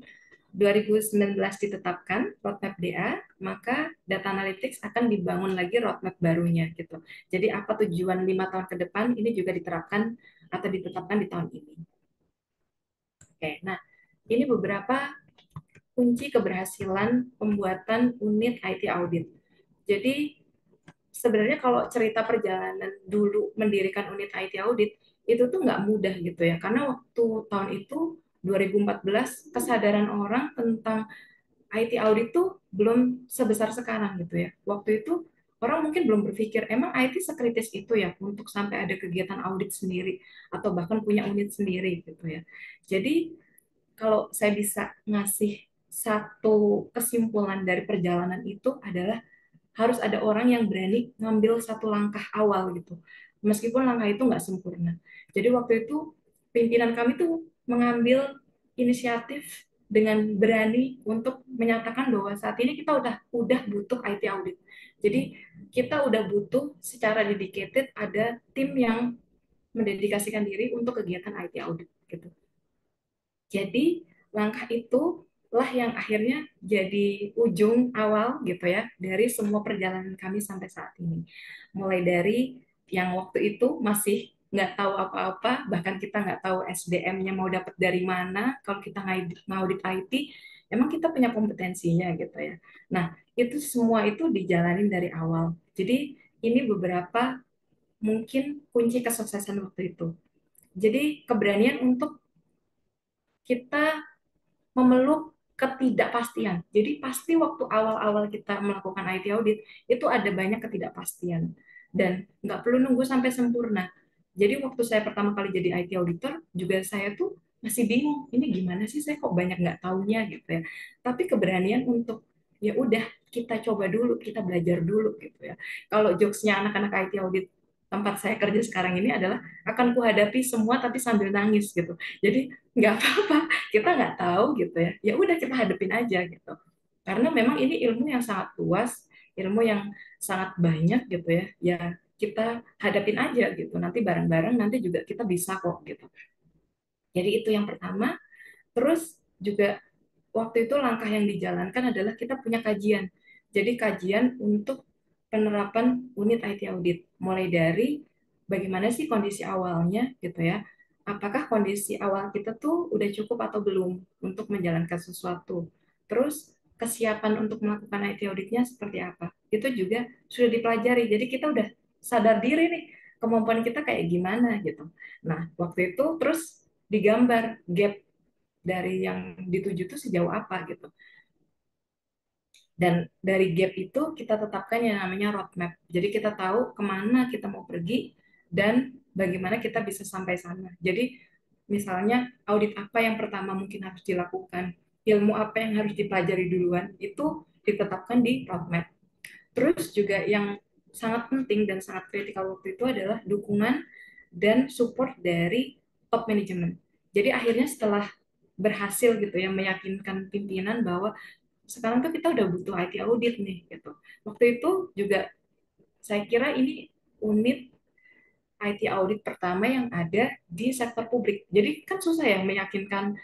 2019 ditetapkan roadmap DA, maka data analytics akan dibangun lagi roadmap barunya gitu. Jadi apa tujuan 5 tahun ke depan ini juga diterapkan atau ditetapkan di tahun ini. Oke, nah ini beberapa kunci keberhasilan pembuatan unit IT audit. Jadi sebenarnya kalau cerita perjalanan dulu mendirikan unit IT audit itu tuh nggak mudah gitu ya, karena waktu tahun itu 2014 kesadaran orang tentang IT audit tuh belum sebesar sekarang gitu ya. Waktu itu orang mungkin belum berpikir emang IT sekritis itu ya untuk sampai ada kegiatan audit sendiri atau bahkan punya unit sendiri gitu ya. Jadi kalau saya bisa ngasih satu kesimpulan dari perjalanan itu adalah harus ada orang yang berani ngambil satu langkah awal gitu. Meskipun langkah itu nggak sempurna. Jadi waktu itu pimpinan kami tuh mengambil inisiatif dengan berani untuk menyatakan bahwa saat ini kita udah butuh IT audit. Jadi kita udah butuh secara dedicated ada tim yang mendedikasikan diri untuk kegiatan IT audit gitu. Jadi langkah itu lah yang akhirnya jadi ujung awal gitu ya dari semua perjalanan kami sampai saat ini. Mulai dari yang waktu itu masih nggak tahu apa-apa, bahkan kita nggak tahu SDM-nya mau dapat dari mana. Kalau kita ngaudit IT, emang kita punya kompetensinya gitu ya. Nah, itu semua itu dijalanin dari awal. Jadi ini beberapa mungkin kunci kesuksesan waktu itu. Jadi keberanian untuk kita memeluk ketidakpastian. Jadi pasti waktu awal-awal kita melakukan IT audit itu ada banyak ketidakpastian dan nggak perlu nunggu sampai sempurna. Jadi waktu saya pertama kali jadi IT auditor juga saya tuh masih bingung ini gimana sih saya kok banyak nggak taunya gitu ya. Tapi keberanian untuk ya udah kita coba dulu, kita belajar dulu gitu ya. Kalau jokesnya anak-anak IT audit tempat saya kerja sekarang ini adalah akan kuhadapi semua tapi sambil nangis gitu. Jadi nggak apa-apa, kita nggak tahu gitu ya, ya udah kita hadepin aja gitu. Karena memang ini ilmu yang sangat luas, ilmu yang sangat banyak gitu ya, ya kita hadapin aja gitu. Nanti bareng-bareng nanti juga kita bisa kok gitu. Jadi itu yang pertama. Terus juga waktu itu langkah yang dijalankan adalah kita punya kajian. Jadi kajian untuk penerapan unit IT audit. Mulai dari bagaimana sih kondisi awalnya gitu ya. Apakah kondisi awal kita tuh udah cukup atau belum untuk menjalankan sesuatu. Terus kesiapan untuk melakukan IT auditnya seperti apa. Itu juga sudah dipelajari. Jadi kita udah sadar diri nih kemampuan kita kayak gimana gitu. Nah, waktu itu terus digambar gap dari yang dituju itu sejauh apa gitu. Dan dari gap itu kita tetapkan yang namanya roadmap. Jadi kita tahu kemana kita mau pergi dan bagaimana kita bisa sampai sana. Jadi misalnya audit apa yang pertama mungkin harus dilakukan, ilmu apa yang harus dipelajari duluan, itu ditetapkan di roadmap. Terus juga yang sangat penting dan sangat kritikal waktu itu adalah dukungan dan support dari top management. Jadi akhirnya setelah berhasil gitu ya meyakinkan pimpinan bahwa sekarang tuh kita udah butuh IT audit nih gitu. Waktu itu juga saya kira ini unit IT audit pertama yang ada di sektor publik. Jadi kan susah ya meyakinkan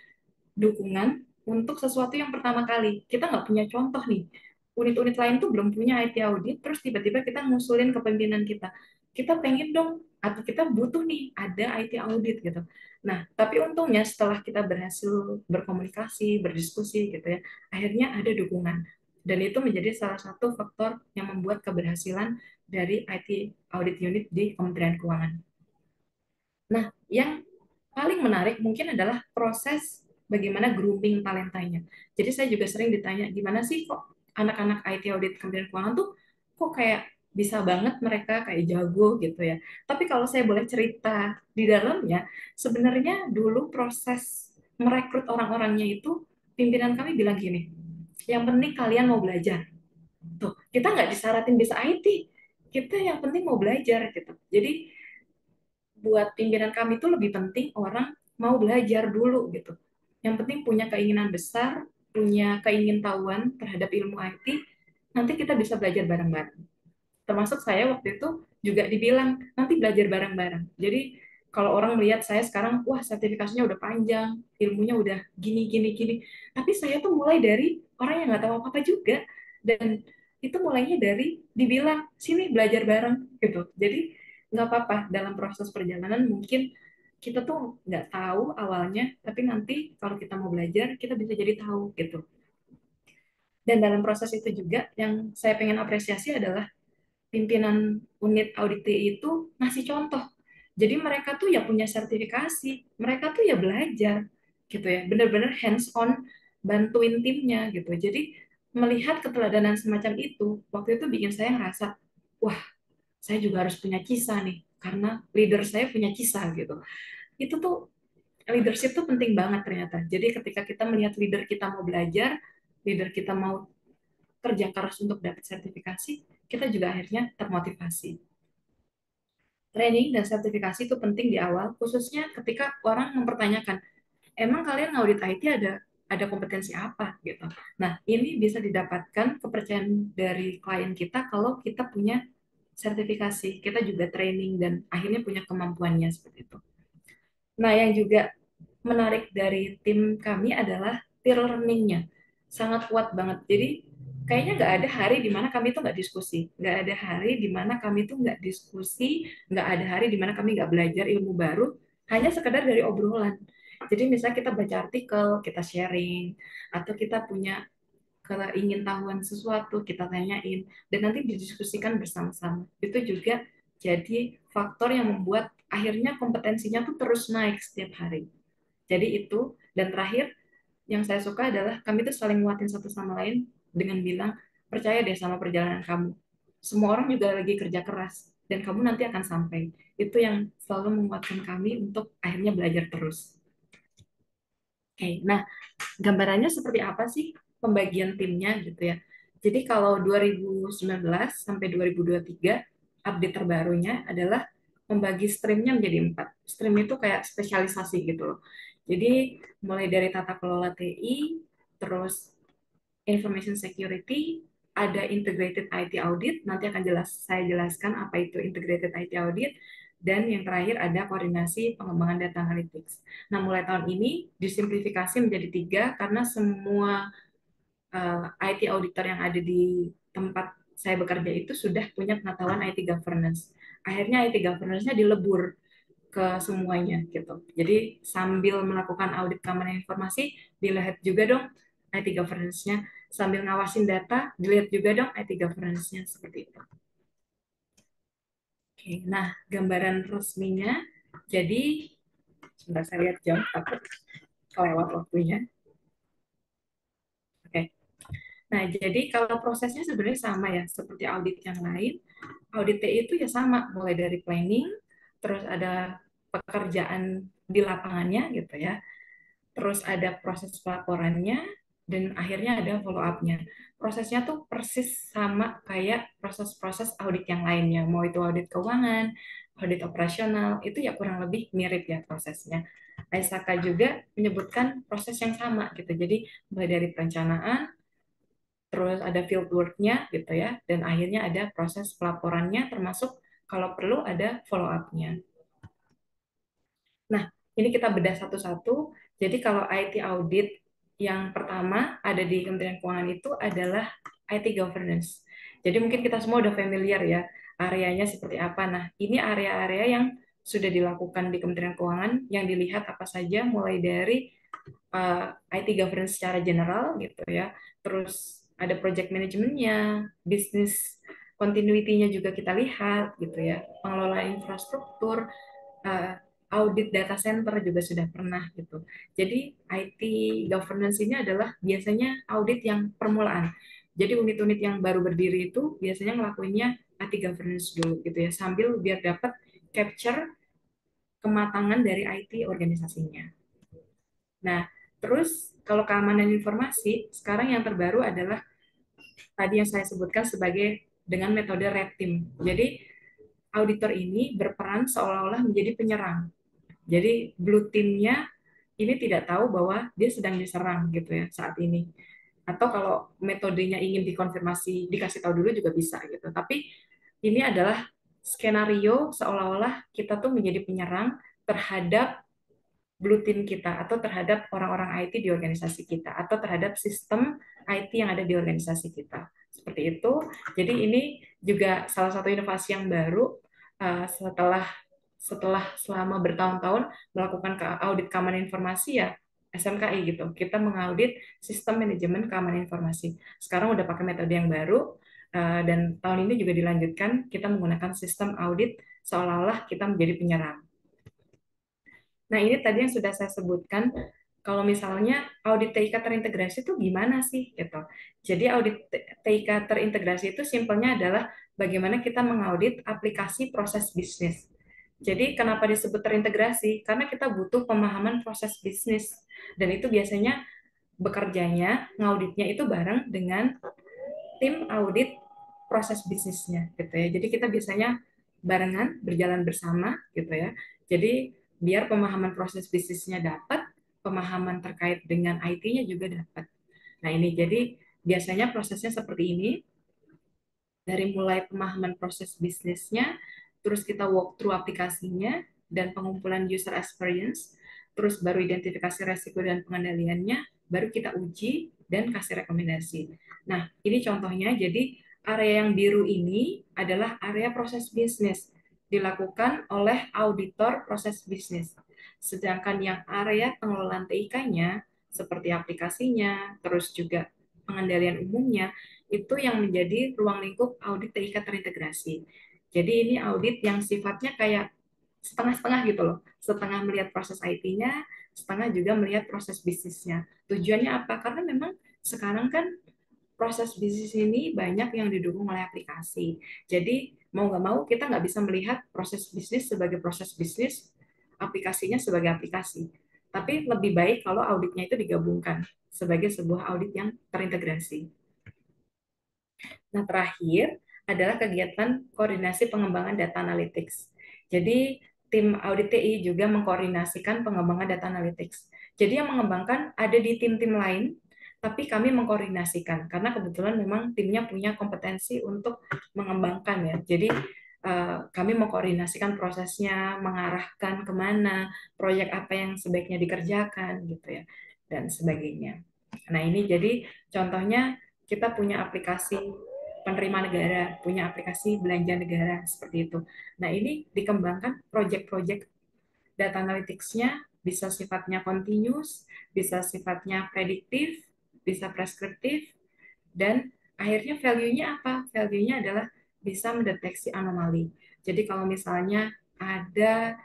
dukungan untuk sesuatu yang pertama kali. Kita nggak punya contoh nih. Unit-unit lain tuh belum punya IT audit, terus tiba-tiba kita ngusulin ke pimpinan kita. Kita pengen dong, atau kita butuh nih ada IT audit gitu. Nah, tapi untungnya setelah kita berhasil berkomunikasi, berdiskusi gitu ya, akhirnya ada dukungan. Dan itu menjadi salah satu faktor yang membuat keberhasilan dari IT audit unit di Kementerian Keuangan. Nah, yang paling menarik mungkin adalah proses bagaimana grooming talentanya. Jadi saya juga sering ditanya, gimana sih kok anak-anak IT audit Kementerian Keuangan tuh kok kayak bisa banget mereka kayak jago gitu ya. Tapi kalau saya boleh cerita di dalamnya, sebenarnya dulu proses merekrut orang-orangnya itu pimpinan kami bilang gini, yang penting kalian mau belajar. Tuh, kita nggak disaratin bisa IT, kita yang penting mau belajar gitu. Jadi buat pimpinan kami itu lebih penting orang mau belajar dulu gitu. Yang penting punya keinginan besar, punya keingintahuan terhadap ilmu IT, nanti kita bisa belajar bareng-bareng. Termasuk saya waktu itu juga dibilang nanti belajar bareng-bareng. Jadi kalau orang melihat saya sekarang, wah sertifikasinya udah panjang, ilmunya udah gini gini gini. Tapi saya tuh mulai dari orang yang nggak tahu apa-apa juga, dan itu mulainya dari dibilang sini belajar bareng gitu. Jadi nggak apa-apa dalam proses perjalanan mungkin kita tuh nggak tahu awalnya, tapi nanti kalau kita mau belajar kita bisa jadi tahu gitu. Dan dalam proses itu juga yang saya pengen apresiasi adalah pimpinan unit audit TI itu ngasih contoh. Jadi mereka tuh ya punya sertifikasi, mereka tuh ya belajar gitu ya, benar-benar hands on bantuin timnya gitu. Jadi melihat keteladanan semacam itu, waktu itu bikin saya ngerasa, wah saya juga harus punya kisah nih, karena leader saya punya kisah gitu. Itu tuh leadership tuh penting banget ternyata. Jadi ketika kita melihat leader kita mau belajar, leader kita mau kerja keras untuk dapat sertifikasi, kita juga akhirnya termotivasi. Training dan sertifikasi itu penting di awal, khususnya ketika orang mempertanyakan, emang kalian ngaudit IT ada kompetensi apa gitu. Nah, ini bisa didapatkan kepercayaan dari klien kita kalau kita punya sertifikasi, kita juga training dan akhirnya punya kemampuannya seperti itu. Nah, yang juga menarik dari tim kami adalah peer learning-nya. Sangat kuat banget. Jadi, kayaknya nggak ada hari di mana kami tuh nggak diskusi. Nggak ada hari di mana kami tuh nggak diskusi, nggak ada hari di mana kami nggak belajar ilmu baru, hanya sekedar dari obrolan. Jadi, misalnya kita baca artikel, kita sharing, atau kita punya keingintahuan sesuatu, kita tanyain, dan nanti didiskusikan bersama-sama. Itu juga jadi faktor yang membuat akhirnya kompetensinya tuh terus naik setiap hari. Jadi itu, dan terakhir yang saya suka adalah kami tuh saling nguatin satu sama lain dengan bilang, percaya deh sama perjalanan kamu. Semua orang juga lagi kerja keras, dan kamu nanti akan sampai. Itu yang selalu menguatkan kami untuk akhirnya belajar terus. Oke, nah gambarannya seperti apa sih pembagian timnya gitu ya. Jadi kalau 2019 sampai 2023 update terbarunya adalah membagi streamnya menjadi 4. Stream itu kayak spesialisasi gitu loh. Jadi mulai dari tata kelola TI, terus information security, ada integrated IT audit, nanti akan saya jelaskan apa itu integrated IT audit, dan yang terakhir ada koordinasi pengembangan data analytics. Nah, mulai tahun ini disimplifikasi menjadi 3 karena semua IT auditor yang ada di tempat saya bekerja itu sudah punya pengetahuan IT governance. Akhirnya IT governance-nya dilebur ke semuanya gitu. Jadi sambil melakukan audit keamanan informasi, dilihat juga dong IT governance-nya. Sambil ngawasin data, dilihat juga dong IT governance-nya seperti itu. Oke, nah gambaran resminya, jadi sebentar saya lihat jam, takut kelewat waktunya. Oke, nah jadi kalau prosesnya sebenarnya sama ya, seperti audit yang lain. Audit TI itu ya sama, mulai dari planning, terus ada pekerjaan di lapangannya gitu ya, terus ada proses pelaporannya, dan akhirnya ada follow up-nya. Prosesnya tuh persis sama kayak proses-proses audit yang lainnya, mau itu audit keuangan, audit operasional, itu ya kurang lebih mirip ya prosesnya. Aisaka juga menyebutkan proses yang sama gitu, jadi mulai dari perencanaan, terus ada field work-nya gitu ya, dan akhirnya ada proses pelaporannya, termasuk kalau perlu ada follow up-nya. Nah, ini kita bedah satu-satu. Jadi kalau IT audit yang pertama ada di Kementerian Keuangan itu adalah IT governance. Jadi mungkin kita semua udah familiar ya, areanya seperti apa. Nah, ini area-area yang sudah dilakukan di Kementerian Keuangan, yang dilihat apa saja, mulai dari IT governance secara general gitu ya. Terus ada project manajemennya, bisnis continuity-nya juga kita lihat gitu ya. Pengelolaan infrastruktur, uh, audit data center juga sudah pernah gitu. Jadi IT governance ini adalah biasanya audit yang permulaan. Jadi unit-unit yang baru berdiri itu biasanya ngelakuinnya IT governance dulu gitu ya, sambil biar dapat capture kematangan dari IT organisasinya. Nah, terus kalau keamanan informasi, sekarang yang terbaru adalah tadi yang saya sebutkan sebagai dengan metode red team. Jadi auditor ini berperan seolah-olah menjadi penyerang. Jadi blue team-nya ini tidak tahu bahwa dia sedang diserang gitu ya saat ini. Atau kalau metodenya ingin dikonfirmasi, dikasih tahu dulu juga bisa gitu. Tapi ini adalah skenario seolah-olah kita tuh menjadi penyerang terhadap blue team kita atau terhadap orang-orang IT di organisasi kita atau terhadap sistem IT yang ada di organisasi kita. Seperti itu. Jadi ini juga salah satu inovasi yang baru setelah setelah selama bertahun-tahun melakukan audit keamanan informasi ya SMKI gitu. Kita mengaudit sistem manajemen keamanan informasi. Sekarang udah pakai metode yang baru dan tahun ini juga dilanjutkan kita menggunakan sistem audit seolah-olah kita menjadi penyerang. Nah, ini tadi yang sudah saya sebutkan. Kalau misalnya audit TIK terintegrasi itu gimana sih gitu. Jadi audit TIK terintegrasi itu simpelnya adalah bagaimana kita mengaudit aplikasi proses bisnis. Jadi kenapa disebut terintegrasi? Karena kita butuh pemahaman proses bisnis dan itu biasanya bekerjanya, ngauditnya itu bareng dengan tim audit proses bisnisnya gitu ya. Jadi kita biasanya barengan berjalan bersama gitu ya. Jadi biar pemahaman proses bisnisnya dapat, pemahaman terkait dengan IT-nya juga dapat. Nah, ini jadi biasanya prosesnya seperti ini. Dari mulai pemahaman proses bisnisnya, terus kita walk through aplikasinya dan pengumpulan user experience, terus baru identifikasi resiko dan pengendaliannya, baru kita uji dan kasih rekomendasi. Nah, ini contohnya, jadi area yang biru ini adalah area proses bisnis, dilakukan oleh auditor proses bisnis. Sedangkan yang area pengelolaan TIK-nya, seperti aplikasinya, terus juga pengendalian umumnya, itu yang menjadi ruang lingkup audit TIK terintegrasi. Jadi ini audit yang sifatnya kayak setengah-setengah gitu loh. Setengah melihat proses IT-nya, setengah juga melihat proses bisnisnya. Tujuannya apa? Karena memang sekarang kan proses bisnis ini banyak yang didukung oleh aplikasi. Jadi mau nggak mau kita nggak bisa melihat proses bisnis sebagai proses bisnis, aplikasinya sebagai aplikasi. Tapi lebih baik kalau auditnya itu digabungkan sebagai sebuah audit yang terintegrasi. Nah, terakhir adalah kegiatan koordinasi pengembangan data analytics. Jadi, tim audit TI juga mengkoordinasikan pengembangan data analytics. Jadi, yang mengembangkan ada di tim-tim lain, tapi kami mengkoordinasikan karena kebetulan memang timnya punya kompetensi untuk mengembangkan ya. Jadi, kami mengkoordinasikan prosesnya, mengarahkan kemana, proyek apa yang sebaiknya dikerjakan gitu ya, dan sebagainya. Nah, ini jadi contohnya kita punya aplikasi penerima negara, punya aplikasi belanja negara, seperti itu. Nah, ini dikembangkan proyek-proyek data analytics-nya bisa sifatnya continuous, bisa sifatnya prediktif, bisa preskriptif, dan akhirnya value-nya apa? Value-nya adalah bisa mendeteksi anomali. Jadi kalau misalnya ada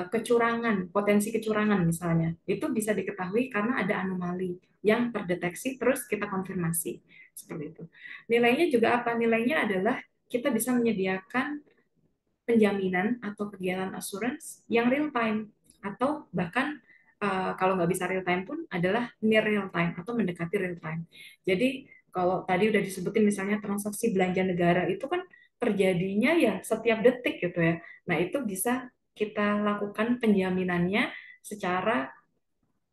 kecurangan, potensi kecurangan misalnya, itu bisa diketahui karena ada anomali yang terdeteksi terus kita konfirmasi. Seperti itu. Nilainya juga apa? Nilainya adalah kita bisa menyediakan penjaminan atau kegiatan assurance yang real time atau bahkan kalau nggak bisa real time pun adalah near real time atau mendekati real time. Jadi kalau tadi udah disebutin misalnya transaksi belanja negara itu kan terjadinya ya setiap detik gitu ya. Nah, itu bisa kita lakukan penjaminannya secara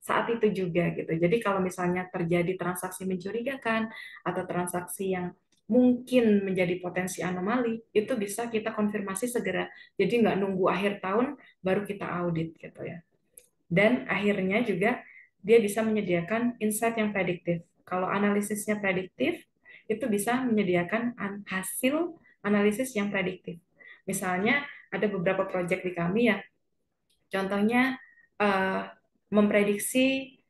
saat itu juga gitu. Jadi kalau misalnya terjadi transaksi mencurigakan atau transaksi yang mungkin menjadi potensi anomali, itu bisa kita konfirmasi segera. Jadi nggak nunggu akhir tahun baru kita audit gitu ya. Dan akhirnya juga dia bisa menyediakan insight yang prediktif. Kalau analisisnya prediktif, itu bisa menyediakan hasil analisis yang prediktif. Misalnya ada beberapa proyek di kami ya, contohnya memprediksi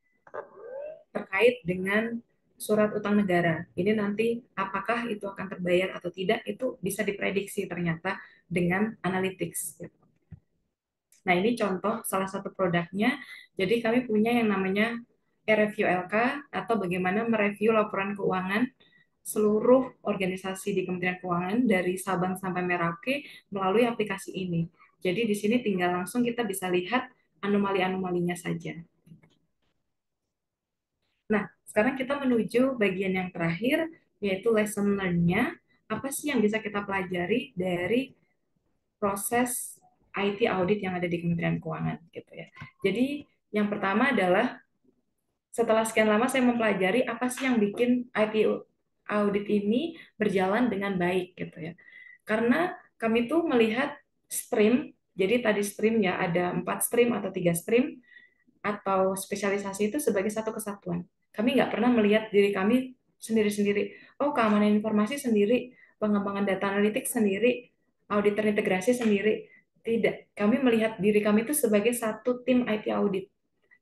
terkait dengan surat utang negara. Ini nanti apakah itu akan terbayar atau tidak, itu bisa diprediksi ternyata dengan analytics. Nah, ini contoh salah satu produknya. Jadi kami punya yang namanya e-review LK atau bagaimana mereview laporan keuangan seluruh organisasi di Kementerian Keuangan dari Sabang sampai Merauke melalui aplikasi ini. Jadi di sini tinggal langsung kita bisa lihat anomali-anomalinya saja. Sekarang kita menuju bagian yang terakhir, yaitu lesson learn-nya. Apa sih yang bisa kita pelajari dari proses IT audit yang ada di Kementerian Keuangan gitu ya. Jadi yang pertama adalah setelah sekian lama saya mempelajari apa sih yang bikin IT audit ini berjalan dengan baik gitu ya. Karena kami tuh melihat stream, jadi tadi stream ya ada 4 stream atau 3 stream atau spesialisasi itu sebagai satu kesatuan. Kami nggak pernah melihat diri kami sendiri-sendiri. Oh, keamanan informasi sendiri, pengembangan data analitik sendiri, audit terintegrasi sendiri. Tidak, kami melihat diri kami itu sebagai satu tim IT audit.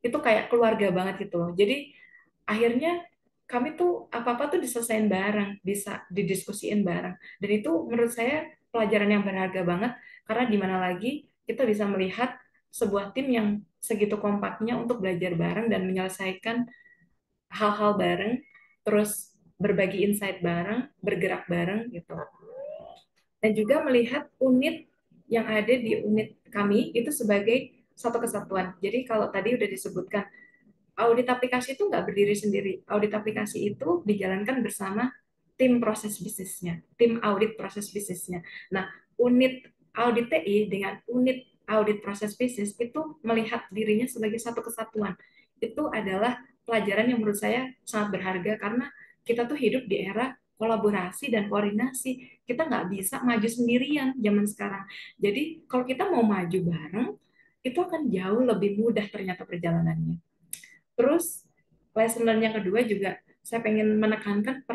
Itu kayak keluarga banget gitu loh. Jadi akhirnya kami tuh apa-apa tuh diselesain bareng, bisa didiskusiin bareng. Dan itu menurut saya pelajaran yang berharga banget, karena di mana lagi kita bisa melihat sebuah tim yang segitu kompaknya untuk belajar bareng dan menyelesaikan hal-hal bareng, terus berbagi insight bareng, bergerak bareng gitu. Dan juga melihat unit yang ada di unit kami itu sebagai satu kesatuan. Jadi kalau tadi udah disebutkan, audit aplikasi itu nggak berdiri sendiri. Audit aplikasi itu dijalankan bersama tim proses bisnisnya, tim audit proses bisnisnya. Nah, unit audit TI dengan unit audit proses bisnis itu melihat dirinya sebagai satu kesatuan. Itu adalah pelajaran yang menurut saya sangat berharga karena kita tuh hidup di era kolaborasi dan koordinasi. Kita nggak bisa maju sendirian zaman sekarang. Jadi kalau kita mau maju bareng, itu akan jauh lebih mudah ternyata perjalanannya. Terus lesson learn yang kedua juga saya pengen menekankan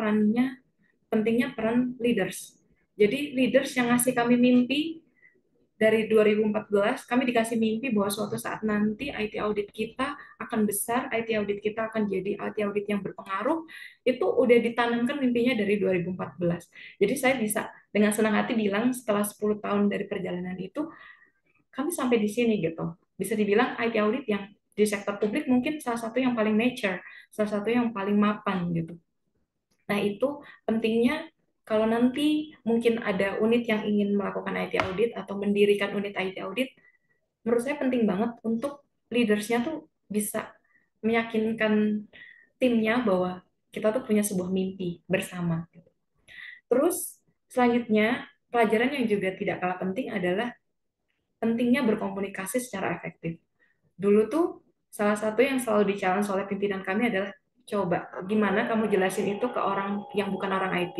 pentingnya peran leaders. Jadi leaders yang ngasih kami mimpi dari 2014, kami dikasih mimpi bahwa suatu saat nanti IT audit kita akan besar, IT audit kita akan jadi IT audit yang berpengaruh, itu udah ditanamkan mimpinya dari 2014. Jadi saya bisa dengan senang hati bilang setelah 10 tahun dari perjalanan itu, kami sampai di sini gitu. Bisa dibilang IT audit yang di sektor publik mungkin salah satu yang paling mature, salah satu yang paling mapan gitu. Nah, itu pentingnya kalau nanti mungkin ada unit yang ingin melakukan IT audit atau mendirikan unit IT audit, menurut saya penting banget untuk leaders-nya tuh bisa meyakinkan timnya bahwa kita tuh punya sebuah mimpi bersama. Terus selanjutnya, pelajaran yang juga tidak kalah penting adalah pentingnya berkomunikasi secara efektif. Dulu tuh salah satu yang selalu di-challenge oleh pimpinan kami adalah, coba gimana kamu jelasin itu ke orang yang bukan orang IT.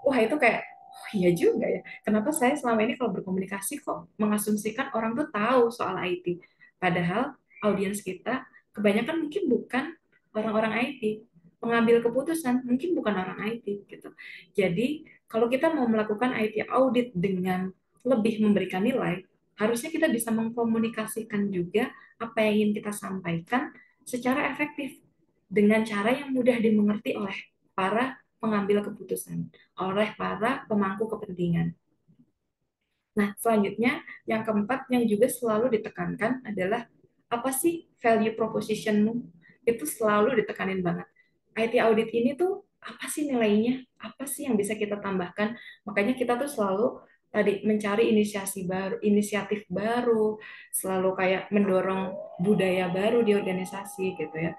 Wah, itu kayak, oh iya juga ya. Kenapa saya selama ini kalau berkomunikasi kok mengasumsikan orang tuh tahu soal IT. Padahal audiens kita kebanyakan mungkin bukan orang-orang IT. Pengambil keputusan mungkin bukan orang IT gitu. Jadi, kalau kita mau melakukan IT audit dengan lebih memberikan nilai, harusnya kita bisa mengkomunikasikan juga apa yang ingin kita sampaikan secara efektif dengan cara yang mudah dimengerti oleh para pengambil keputusan, oleh para pemangku kepentingan. Nah, selanjutnya yang keempat yang juga selalu ditekankan adalah apa sih value proposition-mu? Itu selalu ditekanin banget. IT audit ini tuh apa sih nilainya? Apa sih yang bisa kita tambahkan? Makanya kita tuh selalu tadi mencari inisiatif baru, selalu kayak mendorong budaya baru di organisasi gitu ya.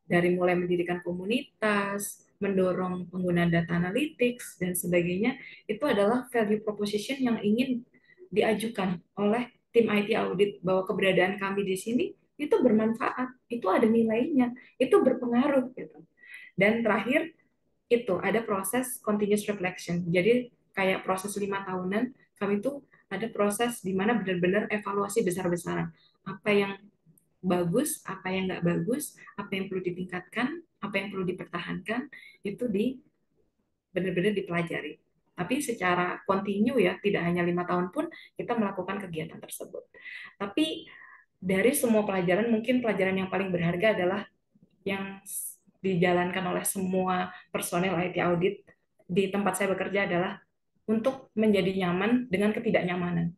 Dari mulai mendirikan komunitas, mendorong penggunaan data analytics, dan sebagainya, itu adalah value proposition yang ingin diajukan oleh tim IT audit, bahwa keberadaan kami di sini itu bermanfaat, itu ada nilainya, itu berpengaruh. Gitu. Dan terakhir, itu ada proses continuous reflection. Jadi kayak proses 5 tahunan, kami tuh ada proses di mana benar-benar evaluasi besar-besaran. Apa yang bagus, apa yang nggak bagus, apa yang perlu ditingkatkan, apa yang perlu dipertahankan, itu benar-benar dipelajari. Tapi secara kontinu ya, tidak hanya 5 tahun pun kita melakukan kegiatan tersebut. Tapi dari semua pelajaran, mungkin pelajaran yang paling berharga adalah yang dijalankan oleh semua personel IT audit di tempat saya bekerja adalah untuk menjadi nyaman dengan ketidaknyamanan.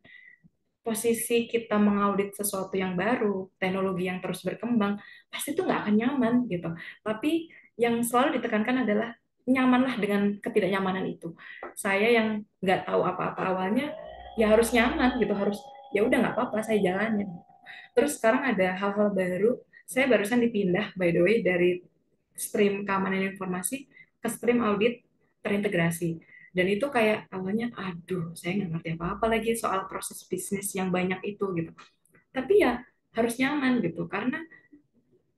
Posisi kita mengaudit sesuatu yang baru, teknologi yang terus berkembang, pasti itu nggak akan nyaman gitu. Tapi yang selalu ditekankan adalah nyamanlah dengan ketidaknyamanan itu. Saya yang nggak tahu apa-apa awalnya, ya harus nyaman gitu, harus ya udah nggak apa-apa saya jalanin. Terus sekarang ada hal-hal baru. Saya barusan dipindah by the way dari stream keamanan informasi ke stream audit terintegrasi. Dan itu kayak awalnya, aduh, saya nggak ngerti apa-apa lagi soal proses bisnis yang banyak itu gitu. Tapi ya harus nyaman gitu, karena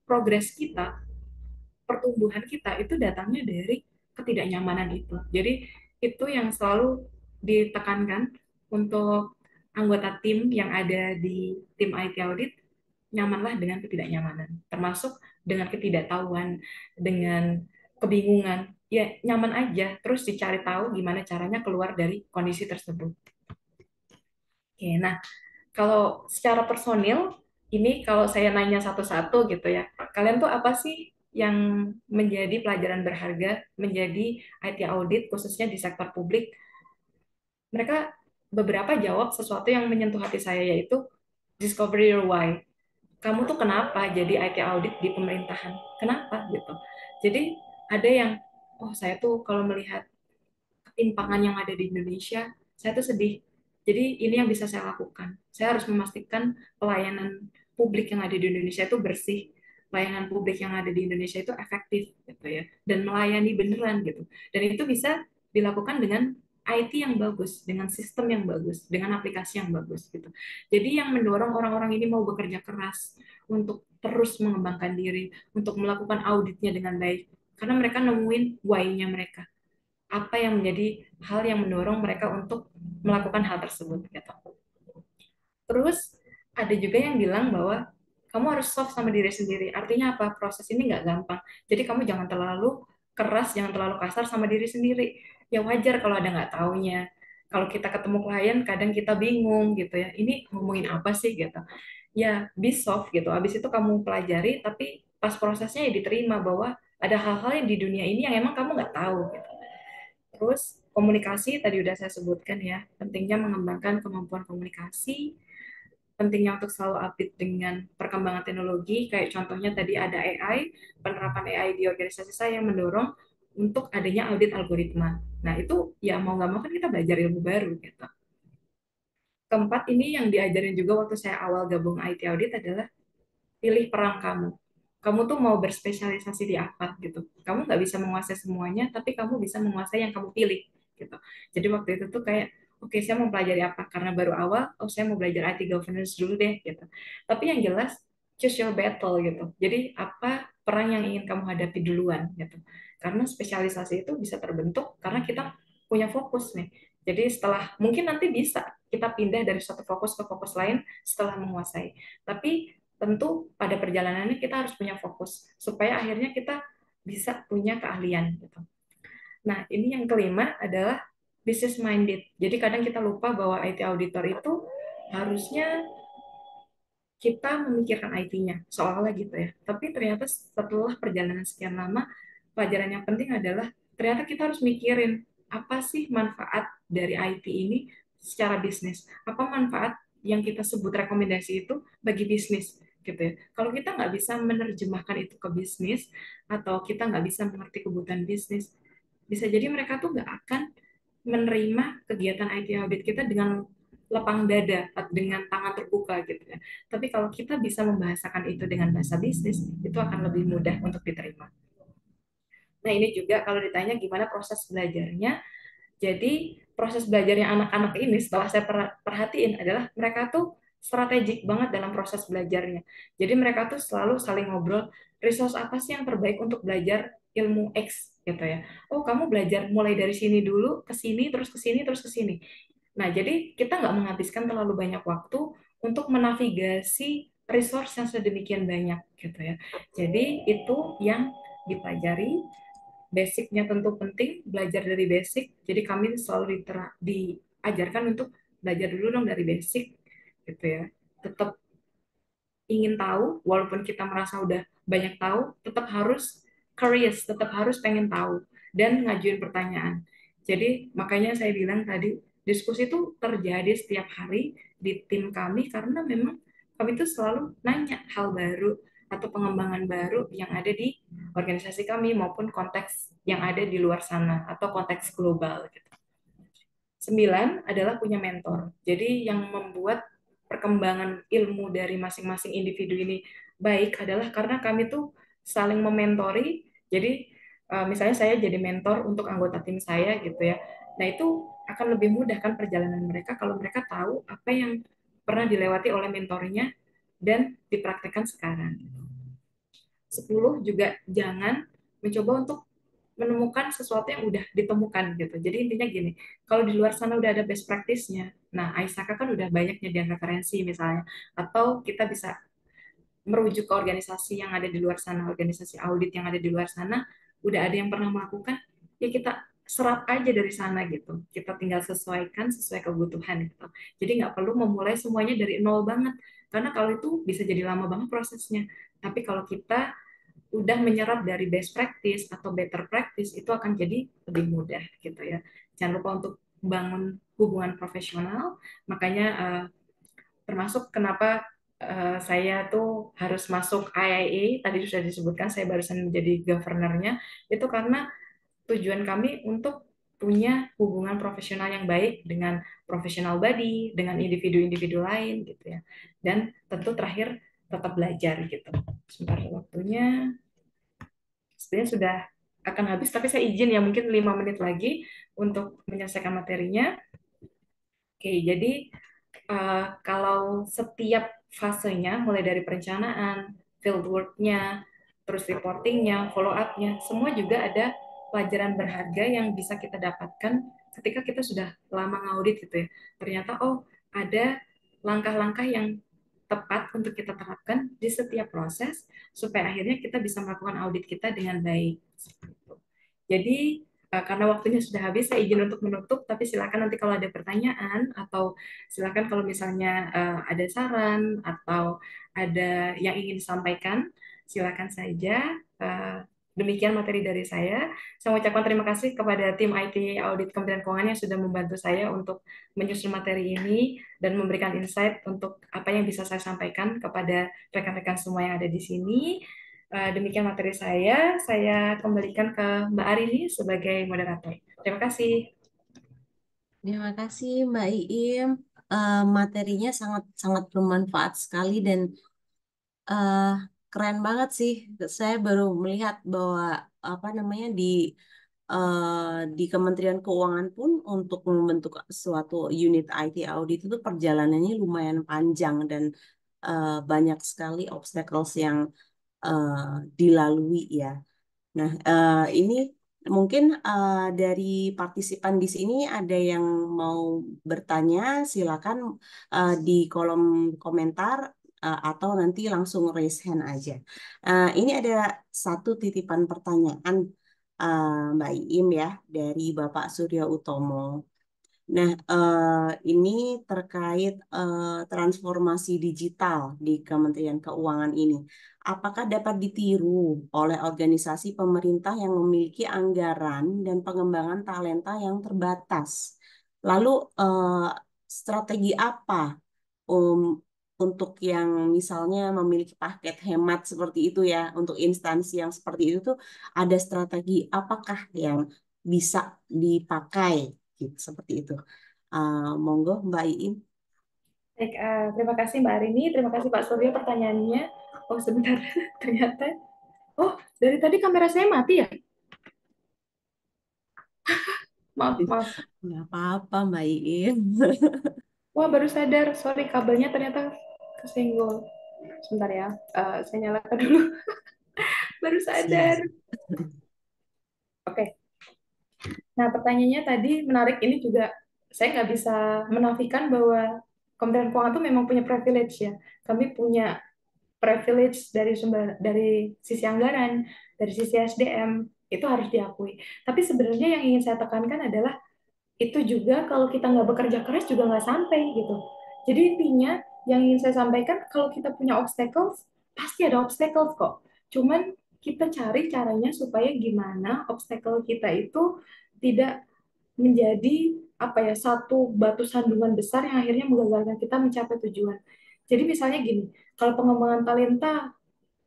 progres kita, pertumbuhan kita itu datangnya dari ketidaknyamanan itu. Jadi itu yang selalu ditekankan untuk anggota tim yang ada di tim IT audit, nyamanlah dengan ketidaknyamanan, termasuk dengan ketidaktahuan, dengan kebingungan, ya nyaman aja, terus dicari tahu gimana caranya keluar dari kondisi tersebut. Oke, nah kalau secara personil, ini kalau saya nanya satu-satu gitu ya, kalian tuh apa sih yang menjadi pelajaran berharga, menjadi IT audit, khususnya di sektor publik? Mereka beberapa jawab sesuatu yang menyentuh hati saya, yaitu discover your why. Kamu tuh kenapa jadi IT audit di pemerintahan? Kenapa gitu? Jadi ada yang, oh saya tuh kalau melihat ketimpangan yang ada di Indonesia, saya tuh sedih. Jadi ini yang bisa saya lakukan. Saya harus memastikan pelayanan publik yang ada di Indonesia itu bersih, pelayanan publik yang ada di Indonesia itu efektif gitu ya, dan melayani beneran gitu. Dan itu bisa dilakukan dengan IT yang bagus, dengan sistem yang bagus, dengan aplikasi yang bagus gitu. Jadi yang mendorong orang-orang ini mau bekerja keras untuk terus mengembangkan diri, untuk melakukan auditnya dengan baik, karena mereka nemuin why-nya mereka, apa yang menjadi hal yang mendorong mereka untuk melakukan hal tersebut gitu. Terus ada juga yang bilang bahwa kamu harus soft sama diri sendiri. Artinya apa? Proses ini nggak gampang. Jadi kamu jangan terlalu keras, jangan terlalu kasar sama diri sendiri. Ya wajar kalau ada nggak taunya. Kalau kita ketemu klien, kadang kita bingung gitu ya. Ini ngomongin apa sih gitu. Ya, be soft gitu. Habis itu kamu pelajari, tapi pas prosesnya ya diterima bahwa ada hal-hal yang di dunia ini yang emang kamu nggak tahu gitu. Terus komunikasi tadi udah saya sebutkan ya, pentingnya mengembangkan kemampuan komunikasi, pentingnya untuk selalu update dengan perkembangan teknologi, kayak contohnya tadi ada AI, penerapan AI di organisasi saya yang mendorong untuk adanya audit algoritma. Nah itu ya mau nggak mau kan kita belajar ilmu baru gitu. Keempat, ini yang diajarin juga waktu saya awal gabung IT audit adalah pilih perang kamu. Kamu tuh mau berspesialisasi di apa gitu. Kamu nggak bisa menguasai semuanya, tapi kamu bisa menguasai yang kamu pilih gitu. Jadi waktu itu tuh kayak, oke, saya mau pelajari apa? Karena baru awal, oh saya mau belajar IT governance dulu deh gitu. Tapi yang jelas, choose your battle gitu. Jadi apa perang yang ingin kamu hadapi duluan gitu. Karena spesialisasi itu bisa terbentuk karena kita punya fokus nih. Jadi setelah, mungkin nanti bisa kita pindah dari satu fokus ke fokus lain setelah menguasai. Tapi tentu pada perjalanannya kita harus punya fokus supaya akhirnya kita bisa punya keahlian gitu. Nah, ini yang kelima adalah business minded. Jadi kadang kita lupa bahwa IT auditor itu harusnya kita memikirkan IT-nya, seolah-olah gitu ya. Tapi ternyata setelah perjalanan sekian lama, pelajaran yang penting adalah ternyata kita harus mikirin apa sih manfaat dari IT ini secara bisnis. Apa manfaat yang kita sebut rekomendasi itu bagi bisnis gitu ya. Kalau kita nggak bisa menerjemahkan itu ke bisnis, atau kita nggak bisa mengerti kebutuhan bisnis, bisa jadi mereka tuh nggak akan menerima kegiatan IT audit kita dengan lapang dada, dengan tangan terbuka gitu ya. Tapi kalau kita bisa membahasakan itu dengan bahasa bisnis, itu akan lebih mudah untuk diterima. Nah, ini juga kalau ditanya gimana proses belajarnya, jadi proses belajarnya anak-anak ini setelah saya perhatiin adalah mereka tuh strategik banget dalam proses belajarnya. Jadi mereka tuh selalu saling ngobrol, resource apa sih yang terbaik untuk belajar ilmu X gitu ya. Oh, kamu belajar mulai dari sini dulu, ke sini, terus ke sini, terus ke sini. Nah, jadi kita nggak menghabiskan terlalu banyak waktu untuk menavigasi resource yang sedemikian banyak gitu ya. Jadi itu yang dipelajari. Basicnya tentu penting, belajar dari basic. Jadi kami selalu diajarkan untuk belajar dulu dong dari basic, gitu ya. Tetap ingin tahu, walaupun kita merasa udah banyak tahu, tetap harus curious, tetap harus pengen tahu dan ngajuin pertanyaan. Jadi makanya saya bilang tadi diskusi itu terjadi setiap hari di tim kami karena memang kami itu selalu nanya hal baru atau pengembangan baru yang ada di organisasi kami maupun konteks yang ada di luar sana atau konteks global gitu. 9 adalah punya mentor. Jadi yang membuat perkembangan ilmu dari masing-masing individu ini baik adalah karena kami tuh saling mementori, Jadi misalnya saya jadi mentor untuk anggota tim saya gitu ya. Nah, itu akan lebih mudah kan perjalanan mereka kalau mereka tahu apa yang pernah dilewati oleh mentornya dan dipraktekkan sekarang. 10 juga jangan mencoba untuk menemukan sesuatu yang udah ditemukan gitu. Jadi intinya gini, kalau di luar sana udah ada best practice-nya, nah Aisaka kan udah banyak nyediain referensi misalnya, atau kita bisa merujuk ke organisasi yang ada di luar sana, organisasi audit yang ada di luar sana, udah ada yang pernah melakukan, ya kita serap aja dari sana gitu. Kita tinggal sesuaikan sesuai kebutuhan gitu. Jadi nggak perlu memulai semuanya dari nol banget, karena kalau itu bisa jadi lama banget prosesnya. Tapi kalau kita udah menyerap dari best practice atau better practice, itu akan jadi lebih mudah gitu ya. Jangan lupa untuk bangun hubungan profesional, makanya termasuk kenapa saya tuh harus masuk IIA, tadi sudah disebutkan saya barusan menjadi governornya, itu karena tujuan kami untuk punya hubungan profesional yang baik dengan profesional body, dengan individu-individu lain gitu ya. Dan tentu terakhir tetap belajar gitu. Sebentar waktunya, sebenarnya sudah akan habis, tapi saya izin ya mungkin 5 menit lagi untuk menyelesaikan materinya. Oke, jadi kalau setiap fasenya, mulai dari perencanaan, fieldwork-nya, terus reporting-nya, follow-up-nya, semua juga ada pelajaran berharga yang bisa kita dapatkan ketika kita sudah lama ngaudit gitu ya. Ternyata, oh, ada langkah-langkah yang tepat untuk kita terapkan di setiap proses supaya akhirnya kita bisa melakukan audit kita dengan baik. Jadi karena waktunya sudah habis, saya izin untuk menutup, tapi silakan nanti kalau ada pertanyaan atau silakan kalau misalnya ada saran atau ada yang ingin disampaikan, silakan saja. Demikian materi dari saya. Saya mengucapkan terima kasih kepada tim IT Audit Kementerian Keuangan yang sudah membantu saya untuk menyusun materi ini dan memberikan insight untuk apa yang bisa saya sampaikan kepada rekan-rekan semua yang ada di sini. Demikian materi saya kembalikan ke Mbak Arini sebagai moderator. Terima kasih. Terima kasih Mbak Iim. Materinya sangat sangat bermanfaat sekali dan eh, keren banget sih. Saya baru melihat bahwa apa namanya di Kementerian Keuangan pun untuk membentuk suatu unit IT audit itu perjalanannya lumayan panjang dan banyak sekali obstacles yang eh, dilalui ya. Nah, ini mungkin dari partisipan di sini ada yang mau bertanya, silakan di kolom komentar atau nanti langsung raise hand aja. Ini ada satu titipan pertanyaan Mbak Iim ya dari Bapak Surya Utomo. Nah, ini terkait transformasi digital di Kementerian Keuangan ini. Apakah dapat ditiru oleh organisasi pemerintah yang memiliki anggaran dan pengembangan talenta yang terbatas? Lalu, strategi apa um, untuk yang misalnya memiliki paket hemat seperti itu ya, untuk instansi yang seperti itu tuh ada strategi apakah yang bisa dipakai gitu, seperti itu. Monggo Mbak Iin. Baik, terima kasih Mbak Arini, terima kasih Pak Suryo pertanyaannya. Oh sebentar, ternyata, oh dari tadi kamera saya mati ya? Maaf, maaf. Nggak apa-apa Mbak Iin. Wah baru sadar, sorry kabelnya ternyata kesenggol. Sebentar ya, saya nyalakan dulu. Baru sadar. Siap. Oke, nah pertanyaannya tadi menarik. Ini juga saya nggak bisa menafikan bahwa Kementerian Keuangan itu memang punya privilege ya. Kami punya privilege dari sumber, dari sisi anggaran, dari sisi SDM, itu harus diakui. Tapi sebenarnya yang ingin saya tekankan adalah itu juga kalau kita nggak bekerja keras juga nggak sampai gitu. Jadi intinya yang ingin saya sampaikan, kalau kita punya obstacles, pasti ada obstacles kok. Cuman kita cari caranya supaya gimana obstacle kita itu tidak menjadi apa ya, satu batu sandungan besar yang akhirnya menggagalkan kita mencapai tujuan. Jadi misalnya gini, kalau pengembangan talenta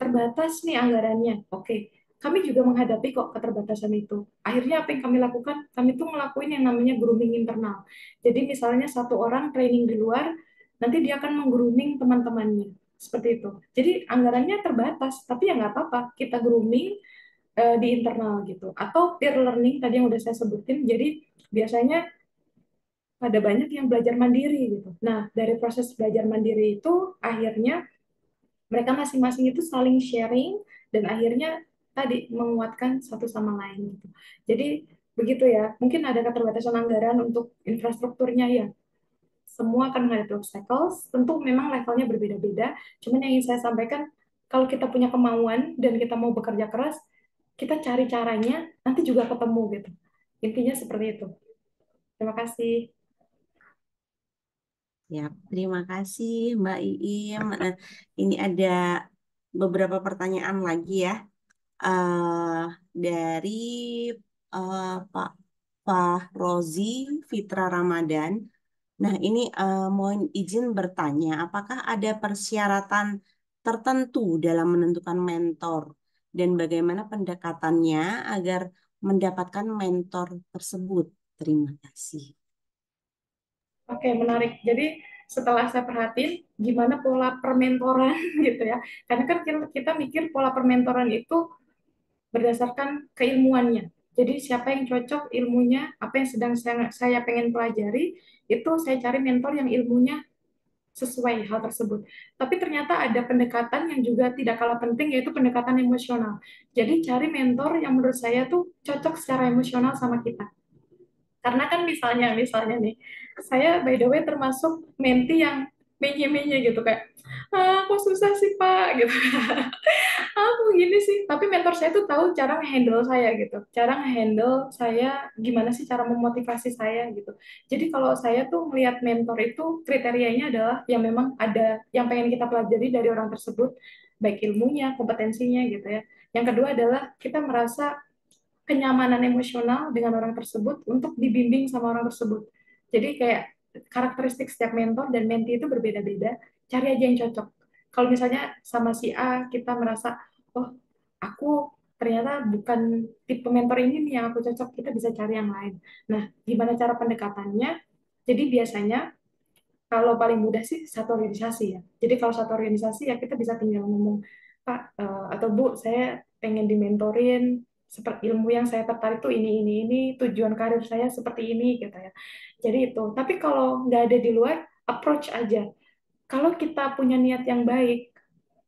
terbatas nih anggarannya. Oke, kami juga menghadapi kok keterbatasan itu. Akhirnya apa yang kami lakukan? Kami tuh ngelakuin yang namanya grooming internal. Jadi misalnya satu orang training di luar, nanti dia akan menggrooming teman-temannya. Seperti itu. Jadi anggarannya terbatas, tapi ya nggak apa-apa. Kita grooming, di internal gitu. Atau peer learning tadi yang udah saya sebutin. Jadi biasanya ada banyak yang belajar mandiri gitu. Nah, dari proses belajar mandiri itu akhirnya mereka masing-masing itu saling sharing dan akhirnya tadi menguatkan satu sama lain gitu. Jadi begitu ya. Mungkin ada keterbatasan anggaran untuk infrastrukturnya ya. Semua akan menghadapi obstacles. Tentu memang levelnya berbeda-beda. Cuman yang ingin saya sampaikan, kalau kita punya kemauan dan kita mau bekerja keras, kita cari caranya, nanti juga ketemu gitu. Intinya seperti itu. Terima kasih. Ya, terima kasih Mbak Iim. Ini ada beberapa pertanyaan lagi ya. eh dari Pak Fahrozi Fitra Ramadan. Nah, ini mohon izin bertanya, apakah ada persyaratan tertentu dalam menentukan mentor dan bagaimana pendekatannya agar mendapatkan mentor tersebut? Terima kasih. Oke, menarik. Jadi setelah saya perhatiin gimana pola permentoran gitu ya. Karena kan kita mikir pola permentoran itu berdasarkan keilmuannya. Jadi siapa yang cocok ilmunya, apa yang sedang saya pengen pelajari, itu saya cari mentor yang ilmunya sesuai hal tersebut. Tapi ternyata ada pendekatan yang juga tidak kalah penting, yaitu pendekatan emosional. Jadi cari mentor yang menurut saya tuh cocok secara emosional sama kita. Karena kan misalnya nih, saya by the way termasuk menti yang menye-menye gitu kayak, kok susah sih Pak gitu. Aku gini sih, tapi mentor saya tuh tahu cara nge-handle saya gitu. Cara nge-handle saya gimana sih cara memotivasi saya gitu. Jadi kalau saya tuh melihat mentor itu kriterianya adalah yang memang ada yang pengen kita pelajari dari orang tersebut, baik ilmunya, kompetensinya gitu ya. Yang kedua adalah kita merasa kenyamanan emosional dengan orang tersebut untuk dibimbing sama orang tersebut. Jadi kayak karakteristik setiap mentor dan mentee itu berbeda-beda, cari aja yang cocok. Kalau misalnya sama si A kita merasa, oh aku ternyata bukan tipe mentor ini nih yang aku cocok, kita bisa cari yang lain. Nah, gimana cara pendekatannya? Jadi biasanya kalau paling mudah sih satu organisasi ya. Jadi kalau satu organisasi ya kita bisa tinggal ngomong, Pak atau Bu, saya pengen dimentorin seperti ilmu yang saya tertarik tuh ini, tujuan karir saya seperti ini gitu ya. Jadi itu. Tapi kalau nggak ada di luar, approach aja. Kalau kita punya niat yang baik,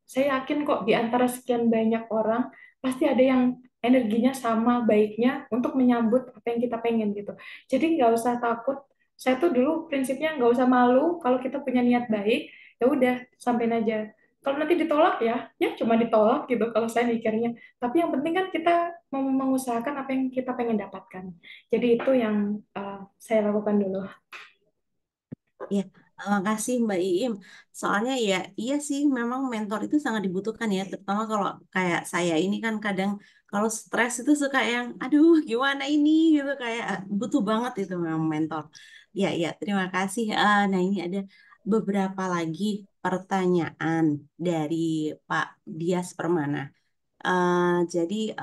saya yakin kok di antara sekian banyak orang pasti ada yang energinya sama baiknya untuk menyambut apa yang kita pengen gitu. Jadi nggak usah takut. Saya tuh dulu prinsipnya nggak usah malu kalau kita punya niat baik, ya udah sampein aja. Kalau nanti ditolak ya, ya cuma ditolak gitu kalau saya mikirnya. Tapi yang penting kan kita mau mengusahakan apa yang kita pengen dapatkan. Jadi itu yang saya lakukan dulu. Ya, terima kasih Mbak Iim. Soalnya ya, iya sih memang mentor itu sangat dibutuhkan ya, terutama kalau kayak saya ini kan kadang kalau stres itu suka yang, aduh gimana ini gitu kayak butuh banget itu memang mentor. Ya, ya, terima kasih. Nah ini ada beberapa lagi pertanyaan dari Pak Dias Permana. Jadi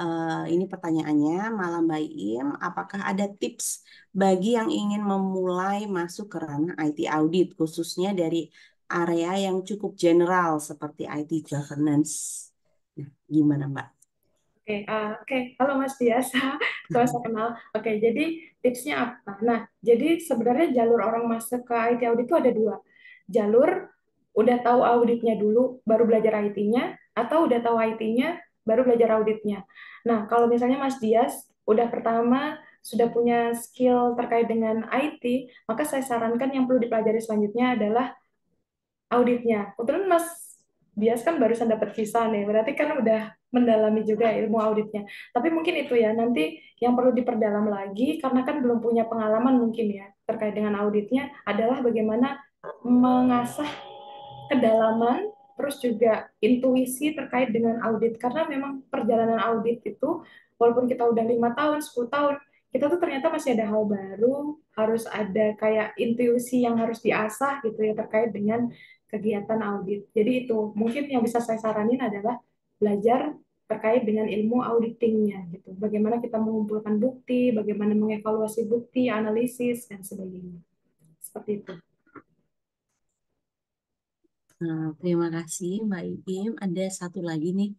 ini pertanyaannya, Malam Mbak Im, apakah ada tips bagi yang ingin memulai masuk ke ranah IT audit, khususnya dari area yang cukup general seperti IT governance? Nah, gimana Mbak? Oke, halo Mas Biasa, saya kenal. Oke, jadi tipsnya apa? Nah, jadi sebenarnya jalur orang masuk ke IT audit itu ada dua. Jalur udah tahu auditnya dulu, baru belajar IT-nya, atau udah tahu IT-nya, baru belajar auditnya. Nah, kalau misalnya Mas Dias udah pertama sudah punya skill terkait dengan IT, maka saya sarankan yang perlu dipelajari selanjutnya adalah auditnya. Kebetulan Mas Bias kan barusan dapat visa nih, berarti kan udah mendalami juga ilmu auditnya. Tapi mungkin itu ya, nanti yang perlu diperdalam lagi, karena kan belum punya pengalaman mungkin ya, terkait dengan auditnya, adalah bagaimana mengasah kedalaman, terus juga intuisi terkait dengan audit. Karena memang perjalanan audit itu, walaupun kita udah 5 tahun, 10 tahun, kita tuh ternyata masih ada hal baru, harus ada kayak intuisi yang harus diasah gitu ya terkait dengan kegiatan audit. Jadi itu mungkin yang bisa saya saranin adalah belajar terkait dengan ilmu auditingnya gitu. Bagaimana kita mengumpulkan bukti, bagaimana mengevaluasi bukti, analisis dan sebagainya. Seperti itu. Terima kasih Mbak Iim. Ada satu lagi nih.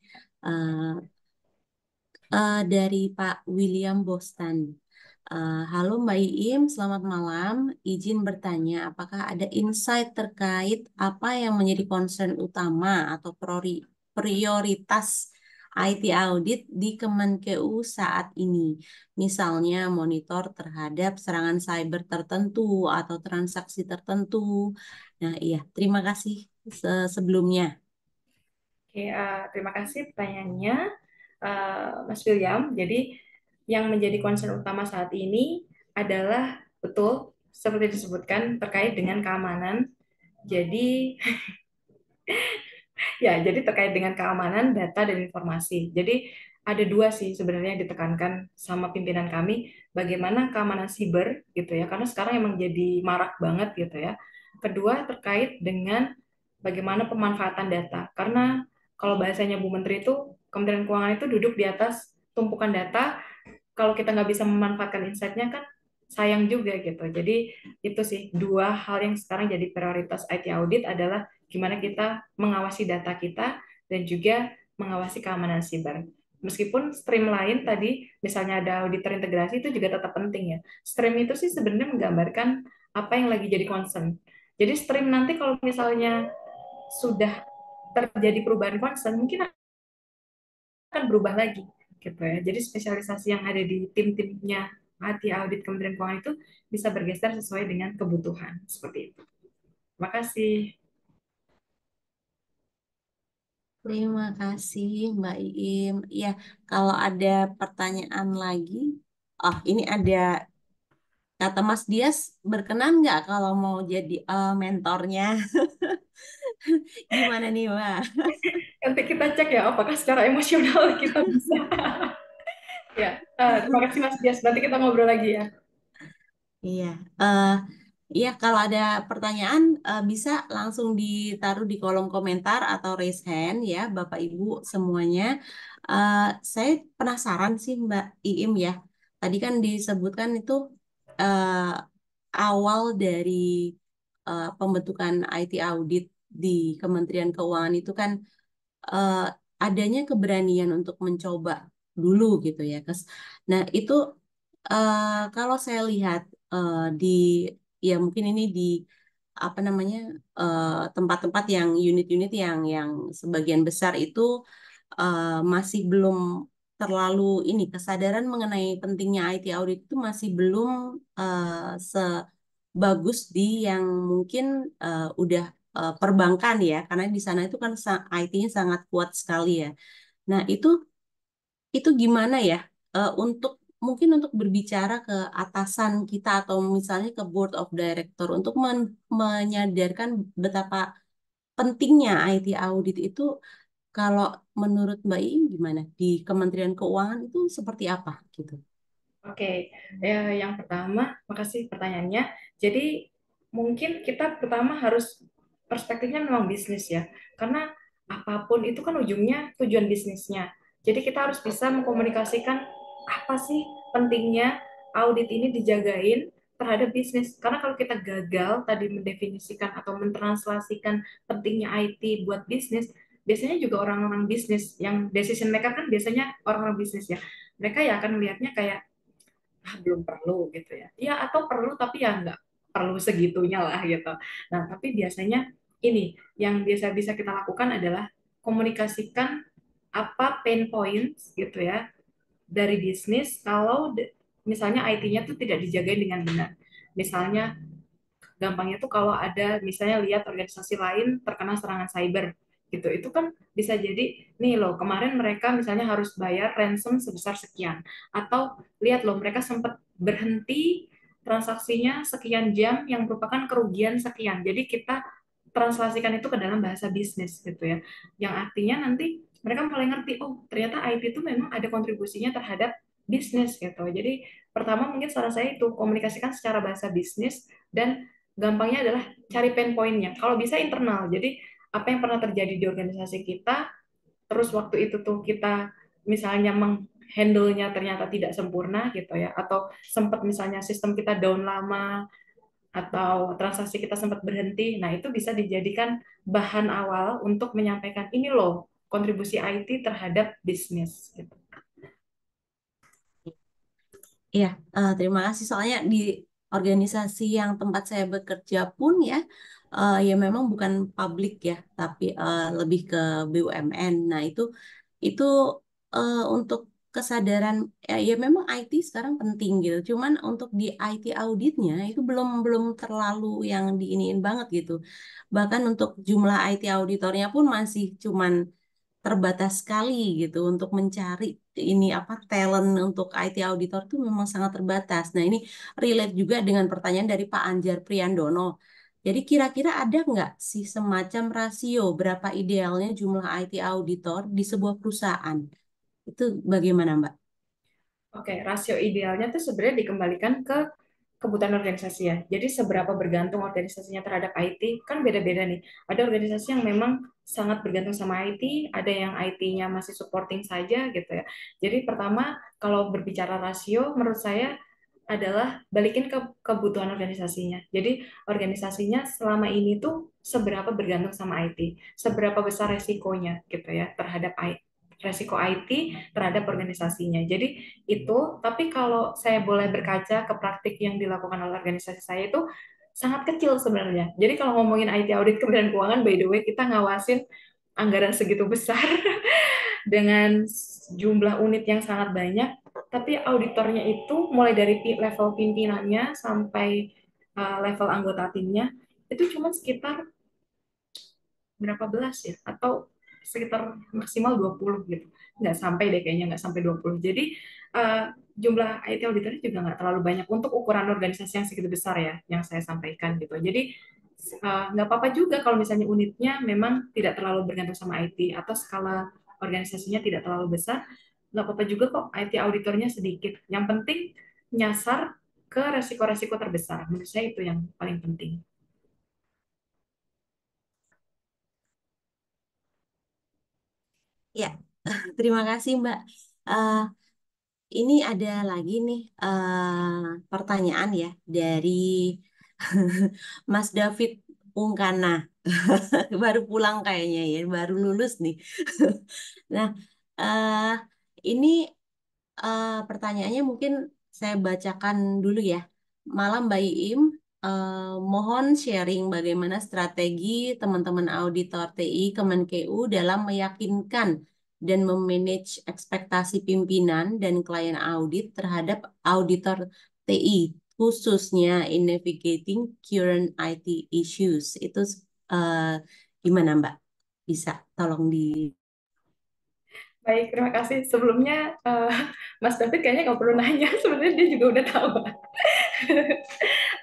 eh, dari Pak William Bostan. Halo Mbak Iim, selamat malam. Izin bertanya, apakah ada insight terkait apa yang menjadi concern utama atau prioritas IT audit di Kemenkeu saat ini? Misalnya monitor terhadap serangan cyber tertentu atau transaksi tertentu. Nah, iya, terima kasih sebelumnya. Oke, terima kasih pertanyaannya, Mas William. Jadi, yang menjadi concern utama saat ini adalah betul seperti disebutkan terkait dengan keamanan. Jadi, ya, jadi terkait dengan keamanan data dan informasi. Jadi, ada dua sih sebenarnya yang ditekankan sama pimpinan kami, bagaimana keamanan siber gitu ya, karena sekarang emang jadi marak banget gitu ya. Kedua, terkait dengan bagaimana pemanfaatan data. Karena kalau bahasanya Bu Menteri itu, Kementerian Keuangan itu duduk di atas tumpukan data, kalau kita nggak bisa memanfaatkan insight-nya kan sayang juga gitu. Jadi itu sih dua hal yang sekarang jadi prioritas IT audit adalah gimana kita mengawasi data kita dan juga mengawasi keamanan siber. Meskipun stream lain tadi, misalnya ada audit terintegrasi itu juga tetap penting ya. Stream itu sih sebenarnya menggambarkan apa yang lagi jadi concern. Jadi stream nanti kalau misalnya sudah terjadi perubahan concern, mungkin akan berubah lagi gitu ya. Jadi spesialisasi yang ada di tim-timnya IT audit Kementerian Keuangan itu bisa bergeser sesuai dengan kebutuhan seperti itu. Terima kasih. Terima kasih Mbak Iim. Ya, kalau ada pertanyaan lagi, ini ada kata Mas Dias, berkenan nggak kalau mau jadi mentornya? Gimana nih, Mbak? Nanti kita cek ya apakah secara emosional kita bisa. Ya, terima kasih Mas Dias. Nanti kita ngobrol lagi ya. Iya, eh, iya kalau ada pertanyaan bisa langsung ditaruh di kolom komentar atau raise hand ya, Bapak Ibu semuanya. Eh, saya penasaran sih Mbak Iim ya. Tadi kan disebutkan itu eh, awal dari pembentukan IT audit di Kementerian Keuangan itu kan eh, adanya keberanian untuk mencoba dulu gitu ya, Kes. Nah, itu kalau saya lihat di ya mungkin ini di apa namanya tempat-tempat yang unit-unit yang sebagian besar itu masih belum terlalu ini kesadaran mengenai pentingnya IT audit itu masih belum sebagus di yang mungkin udah perbankan ya karena di sana itu kan IT-nya sangat kuat sekali ya. Nah, itu gimana ya untuk mungkin untuk berbicara ke atasan kita atau misalnya ke board of director untuk menyadarkan betapa pentingnya IT audit itu kalau menurut Mbak Iing gimana di Kementerian Keuangan itu seperti apa gitu? Oke, ya, yang pertama, makasih pertanyaannya. Jadi mungkin kita pertama harus perspektifnya memang bisnis ya, karena apapun itu kan ujungnya tujuan bisnisnya. Jadi kita harus bisa mengkomunikasikan apa sih pentingnya audit ini dijagain terhadap bisnis. Karena kalau kita gagal tadi mendefinisikan atau mentranslasikan pentingnya IT buat bisnis, biasanya juga orang-orang bisnis yang decision maker kan biasanya orang-orang bisnis ya. Mereka ya akan melihatnya kayak belum perlu gitu ya. Ya atau perlu tapi ya nggak perlu segitunya lah gitu. Nah tapi biasanya ini yang biasa bisa kita lakukan adalah komunikasikan apa pain points gitu ya dari bisnis kalau misalnya IT-nya tuh tidak dijaga dengan benar. Misalnya gampangnya tuh kalau ada misalnya lihat organisasi lain terkena serangan cyber gitu, itu kan bisa jadi nih loh kemarin mereka misalnya harus bayar ransom sebesar sekian, atau lihat loh mereka sempat berhenti transaksinya sekian jam yang merupakan kerugian sekian. Jadi kita translasikan itu ke dalam bahasa bisnis gitu ya, yang artinya nanti mereka mulai ngerti oh ternyata IT itu memang ada kontribusinya terhadap bisnis gitu. Jadi pertama mungkin saran saya itu komunikasikan secara bahasa bisnis, dan gampangnya adalah cari pain point-nya. Kalau bisa internal. Jadi apa yang pernah terjadi di organisasi kita, terus waktu itu tuh kita misalnya menghandle-nya ternyata tidak sempurna gitu ya, atau sempat misalnya sistem kita down lama, atau transaksi kita sempat berhenti. Nah, itu bisa dijadikan bahan awal untuk menyampaikan ini loh kontribusi IT terhadap bisnis gitu. Iya, terima kasih. Soalnya di organisasi yang tempat saya bekerja pun ya, ya memang bukan publik ya, tapi lebih ke BUMN. Nah itu untuk kesadaran ya memang IT sekarang penting gitu. Cuman untuk di IT auditnya itu belum belum terlalu yang diiniin banget gitu. Bahkan untuk jumlah IT auditornya pun masih cuman terbatas sekali gitu untuk mencari ini apa talent untuk IT auditor itu memang sangat terbatas. Nah, ini relate juga dengan pertanyaan dari Pak Anjar Priandono. Jadi kira-kira ada nggak sih semacam rasio berapa idealnya jumlah IT auditor di sebuah perusahaan? Itu bagaimana, Mbak? Oke, rasio idealnya tuh sebenarnya dikembalikan ke kebutuhan organisasi ya. Jadi seberapa bergantung organisasinya terhadap IT kan beda-beda nih. Ada organisasi yang memang sangat bergantung sama IT, ada yang IT-nya masih supporting saja gitu ya. Jadi pertama kalau berbicara rasio menurut saya adalah balikin ke kebutuhan organisasinya. Jadi organisasinya selama ini tuh seberapa bergantung sama IT, seberapa besar resikonya gitu ya terhadap IT, resiko IT terhadap organisasinya. Jadi itu, tapi kalau saya boleh berkaca ke praktik yang dilakukan oleh organisasi saya itu sangat kecil sebenarnya. Jadi kalau ngomongin IT audit kemudian keuangan, by the way, kita ngawasin anggaran segitu besar dengan jumlah unit yang sangat banyak, tapi auditornya itu mulai dari level pimpinannya sampai level anggota timnya itu cuma sekitar berapa belas ya, atau sekitar maksimal 20 gitu. Nggak sampai deh kayaknya, nggak sampai 20. Jadi jumlah IT auditornya juga nggak terlalu banyak untuk ukuran organisasi yang segitu besar ya, yang saya sampaikan gitu. Jadi nggak apa-apa juga kalau misalnya unitnya memang tidak terlalu bergantung sama IT atau skala organisasinya tidak terlalu besar, nggak apa-apa juga kok IT auditornya sedikit. Yang penting nyasar ke resiko-resiko terbesar. Menurut saya itu yang paling penting. Ya, terima kasih, Mbak. Eh, ini ada lagi nih pertanyaan ya dari Mas David Pungkana. Baru pulang kayaknya ya, baru lulus nih. Nah, eh ini pertanyaannya mungkin saya bacakan dulu ya. Malam Mbak Iim, mohon sharing bagaimana strategi teman-teman auditor TI Kemenkeu dalam meyakinkan dan memanage ekspektasi pimpinan dan klien audit terhadap auditor TI, khususnya in navigating current IT issues. Itu eh, gimana Mbak? Bisa tolong di... Baik, terima kasih. Sebelumnya, Mas David kayaknya nggak perlu nanya, sebenarnya dia juga udah tahu.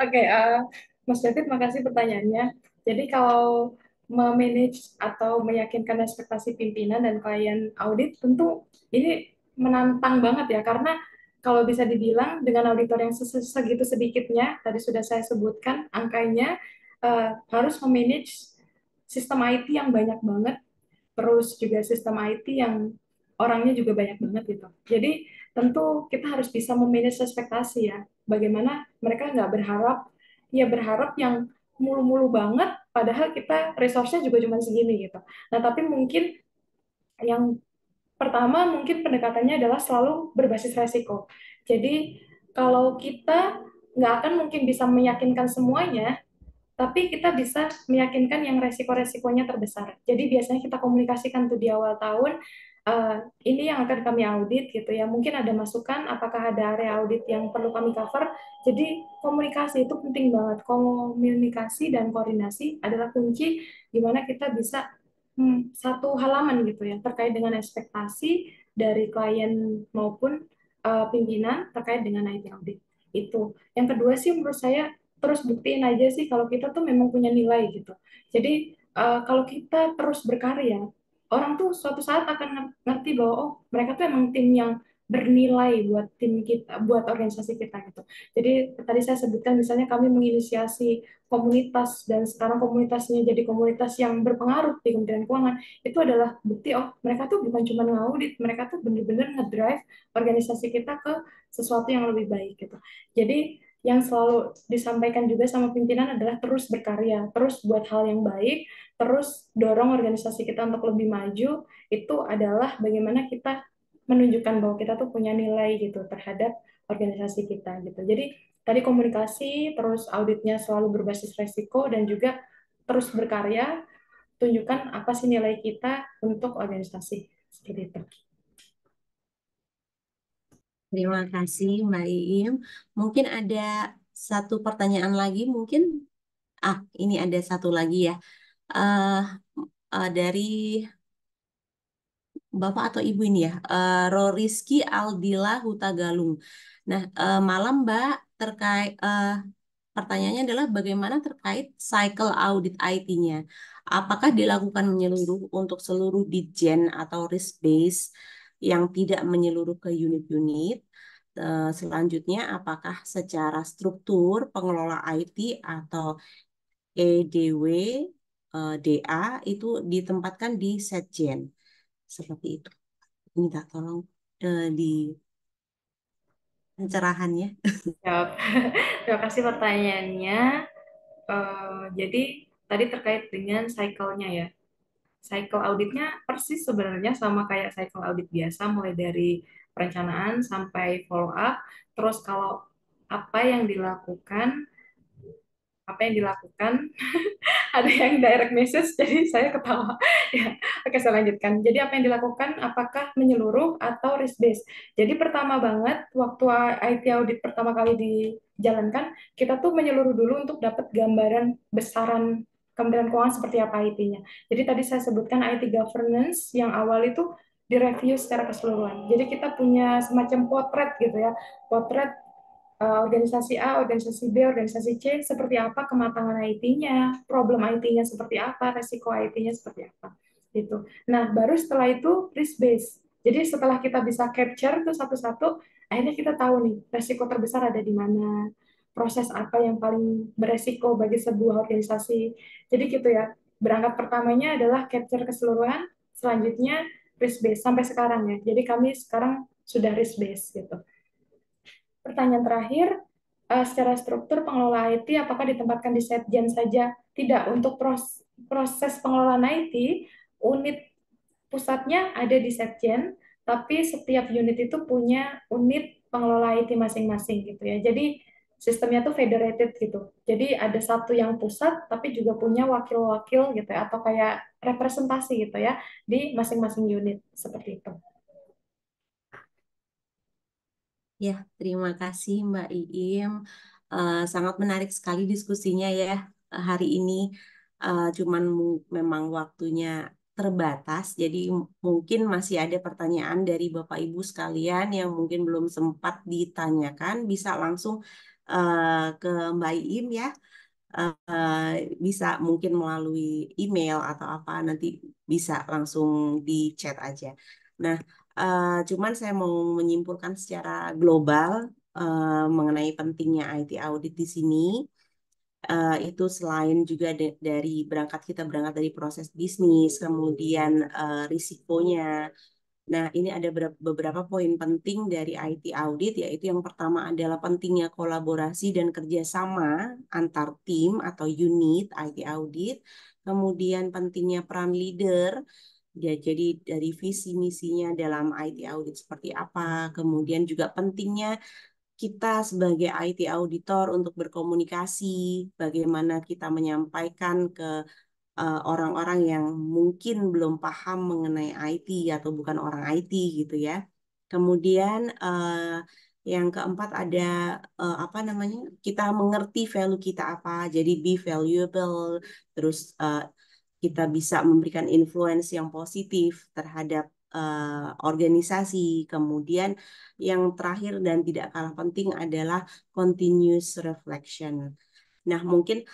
Oke, Mas David, makasih pertanyaannya. Jadi kalau memanage atau meyakinkan ekspektasi pimpinan dan klien audit, tentu ini menantang banget ya, karena kalau bisa dibilang dengan auditor yang segitu sedikitnya, tadi sudah saya sebutkan angkanya, harus memanage sistem IT yang banyak banget, terus juga sistem IT yang orangnya juga banyak banget gitu. Jadi tentu kita harus bisa memanage ekspektasi ya. Bagaimana mereka nggak berharap, ya berharap yang mulu-mulu banget, padahal kita resource-nya juga cuma segini gitu. Nah, tapi mungkin yang pertama mungkin pendekatannya adalah selalu berbasis resiko. Jadi kalau kita nggak akan mungkin bisa meyakinkan semuanya, tapi kita bisa meyakinkan yang resiko-resikonya terbesar. Jadi biasanya kita komunikasikan tuh di awal tahun, ini yang akan kami audit gitu ya. Mungkin ada masukan, apakah ada area audit yang perlu kami cover. Jadi komunikasi itu penting banget. Komunikasi dan koordinasi adalah kunci di mana kita bisa satu halaman gitu ya terkait dengan ekspektasi dari klien maupun pimpinan terkait dengan IT audit. Itu. Yang kedua sih menurut saya terus buktiin aja sih kalau kita tuh memang punya nilai gitu. Jadi kalau kita terus berkarya, orang tuh suatu saat akan ngerti bahwa oh mereka tuh emang tim yang bernilai buat tim kita, buat organisasi kita gitu. Jadi tadi saya sebutkan misalnya kami menginisiasi komunitas dan sekarang komunitasnya jadi komunitas yang berpengaruh di Kementerian Keuangan, itu adalah bukti oh mereka tuh bukan cuma ngaudit, mereka tuh bener-bener ngedrive organisasi kita ke sesuatu yang lebih baik gitu. Jadi yang selalu disampaikan juga sama pimpinan adalah terus berkarya, terus buat hal yang baik, terus dorong organisasi kita untuk lebih maju. Itu adalah bagaimana kita menunjukkan bahwa kita tuh punya nilai gitu terhadap organisasi kita gitu. Jadi tadi komunikasi, terus auditnya selalu berbasis resiko dan juga terus berkarya, tunjukkan apa sih nilai kita untuk organisasi seperti itu. Terima kasih Mbak Iim. Mungkin ada satu pertanyaan lagi, mungkin ini ada satu lagi ya. Eh dari Bapak atau Ibu ini ya, Roriski Aldila Hutagalung. Nah, malam Mbak, terkait pertanyaannya adalah bagaimana terkait cycle audit IT-nya? Apakah dilakukan menyeluruh untuk seluruh Ditjen atau risk base yang tidak menyeluruh ke unit-unit? Selanjutnya, apakah secara struktur pengelola IT atau EDW, DA itu ditempatkan di Setjen? Seperti itu. Minta tolong di pencerahannya. Siap. Terima kasih pertanyaannya. Jadi tadi terkait dengan cycle-nya ya. Cycle auditnya persis sebenarnya sama kayak cycle audit biasa, mulai dari perencanaan sampai follow up. Terus kalau apa yang dilakukan, apa yang dilakukan ada yang direct message, jadi saya ketawa. Ya, oke, saya lanjutkan. Jadi apa yang dilakukan, apakah menyeluruh atau risk based? Jadi pertama banget, waktu IT audit pertama kali dijalankan, kita tuh menyeluruh dulu untuk dapat gambaran besaran Kementerian Keuangan seperti apa IT-nya. Jadi tadi saya sebutkan IT governance yang awal itu direview secara keseluruhan. Jadi kita punya semacam potret gitu ya, potret organisasi A, organisasi B, organisasi C, seperti apa kematangan IT-nya, problem IT-nya seperti apa, resiko IT-nya seperti apa. Gitu. Nah, baru setelah itu risk base. Jadi setelah kita bisa capture tuh satu-satu, akhirnya kita tahu nih resiko terbesar ada di mana, proses apa yang paling beresiko bagi sebuah organisasi. Jadi gitu ya. Berangkat pertamanya adalah capture keseluruhan, selanjutnya risk base sampai sekarang ya. Jadi kami sekarang sudah risk base gitu. Pertanyaan terakhir, secara struktur pengelola IT apakah ditempatkan di Setjen saja? Tidak, untuk proses pengelolaan IT, unit pusatnya ada di Setjen, tapi setiap unit itu punya unit pengelola IT masing-masing gitu ya. Jadi sistemnya tuh federated gitu. Jadi ada satu yang pusat, tapi juga punya wakil-wakil gitu ya, atau kayak representasi gitu ya di masing-masing unit seperti itu. Ya, terima kasih Mbak Iim. Sangat menarik sekali diskusinya ya hari ini. Cuman memang waktunya terbatas, jadi mungkin masih ada pertanyaan dari Bapak Ibu sekalian yang mungkin belum sempat ditanyakan, bisa langsung ke Mbak Iim ya. Bisa mungkin melalui email atau apa, nanti bisa langsung di chat aja. Nah, cuman saya mau menyimpulkan secara global mengenai pentingnya IT audit di sini. Itu selain juga dari kita berangkat dari proses bisnis, kemudian risikonya. Nah, ini ada beberapa poin penting dari IT audit, yaitu yang pertama adalah pentingnya kolaborasi dan kerjasama antar tim atau unit IT audit. Kemudian pentingnya peran leader, ya, jadi dari visi misinya dalam IT audit seperti apa. Kemudian juga pentingnya kita sebagai IT auditor untuk berkomunikasi, bagaimana kita menyampaikan ke orang-orang yang mungkin belum paham mengenai IT atau bukan orang IT gitu ya. Kemudian yang keempat ada apa namanya? Kita mengerti value kita apa, jadi be valuable, terus kita bisa memberikan influence yang positif terhadap organisasi. Kemudian yang terakhir dan tidak kalah penting adalah continuous reflection. Nah, mungkin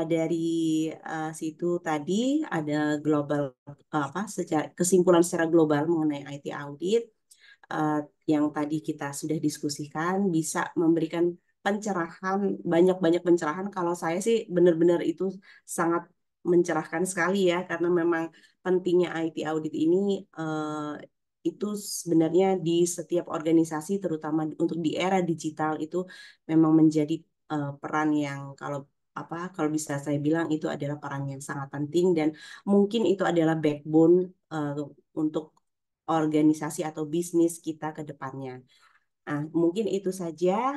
dari situ tadi ada global apa secara kesimpulan secara global mengenai IT audit eh, yang tadi kita sudah diskusikan bisa memberikan pencerahan banyak-banyak pencerahan. Kalau saya sih benar-benar itu sangat mencerahkan sekali ya karena memang pentingnya IT audit ini itu sebenarnya di setiap organisasi terutama untuk di era digital itu memang menjadi peran yang kalau bisa saya bilang itu adalah peran yang sangat penting dan mungkin itu adalah backbone untuk organisasi atau bisnis kita ke depannya. Nah, mungkin itu saja.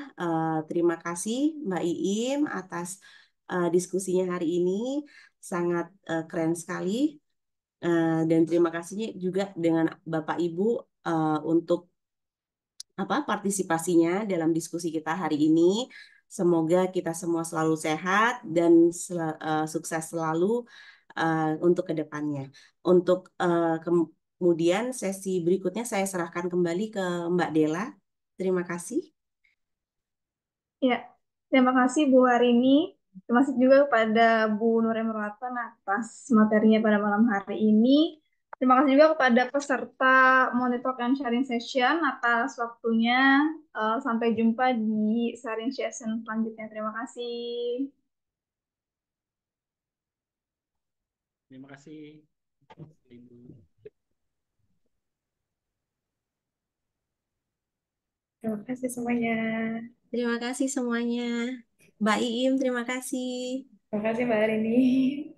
Terima kasih Mbak Iim atas diskusinya hari ini. Sangat keren sekali. Dan terima kasihnya juga dengan Bapak Ibu untuk partisipasinya dalam diskusi kita hari ini. Semoga kita semua selalu sehat dan sukses selalu untuk kedepannya. Untuk kemudian sesi berikutnya saya serahkan kembali ke Mbak Dela. Terima kasih. Ya, terima kasih Bu Harini. Terima kasih juga kepada Bu Nur Emratan atas materinya pada malam hari ini. Terima kasih juga kepada peserta Monitor and Sharing Session atas waktunya. Sampai jumpa di sharing session selanjutnya. Terima kasih. Terima kasih, Ibu. Terima kasih semuanya. Terima kasih semuanya. Mbak Iim, terima kasih. Terima kasih Mbak Arini.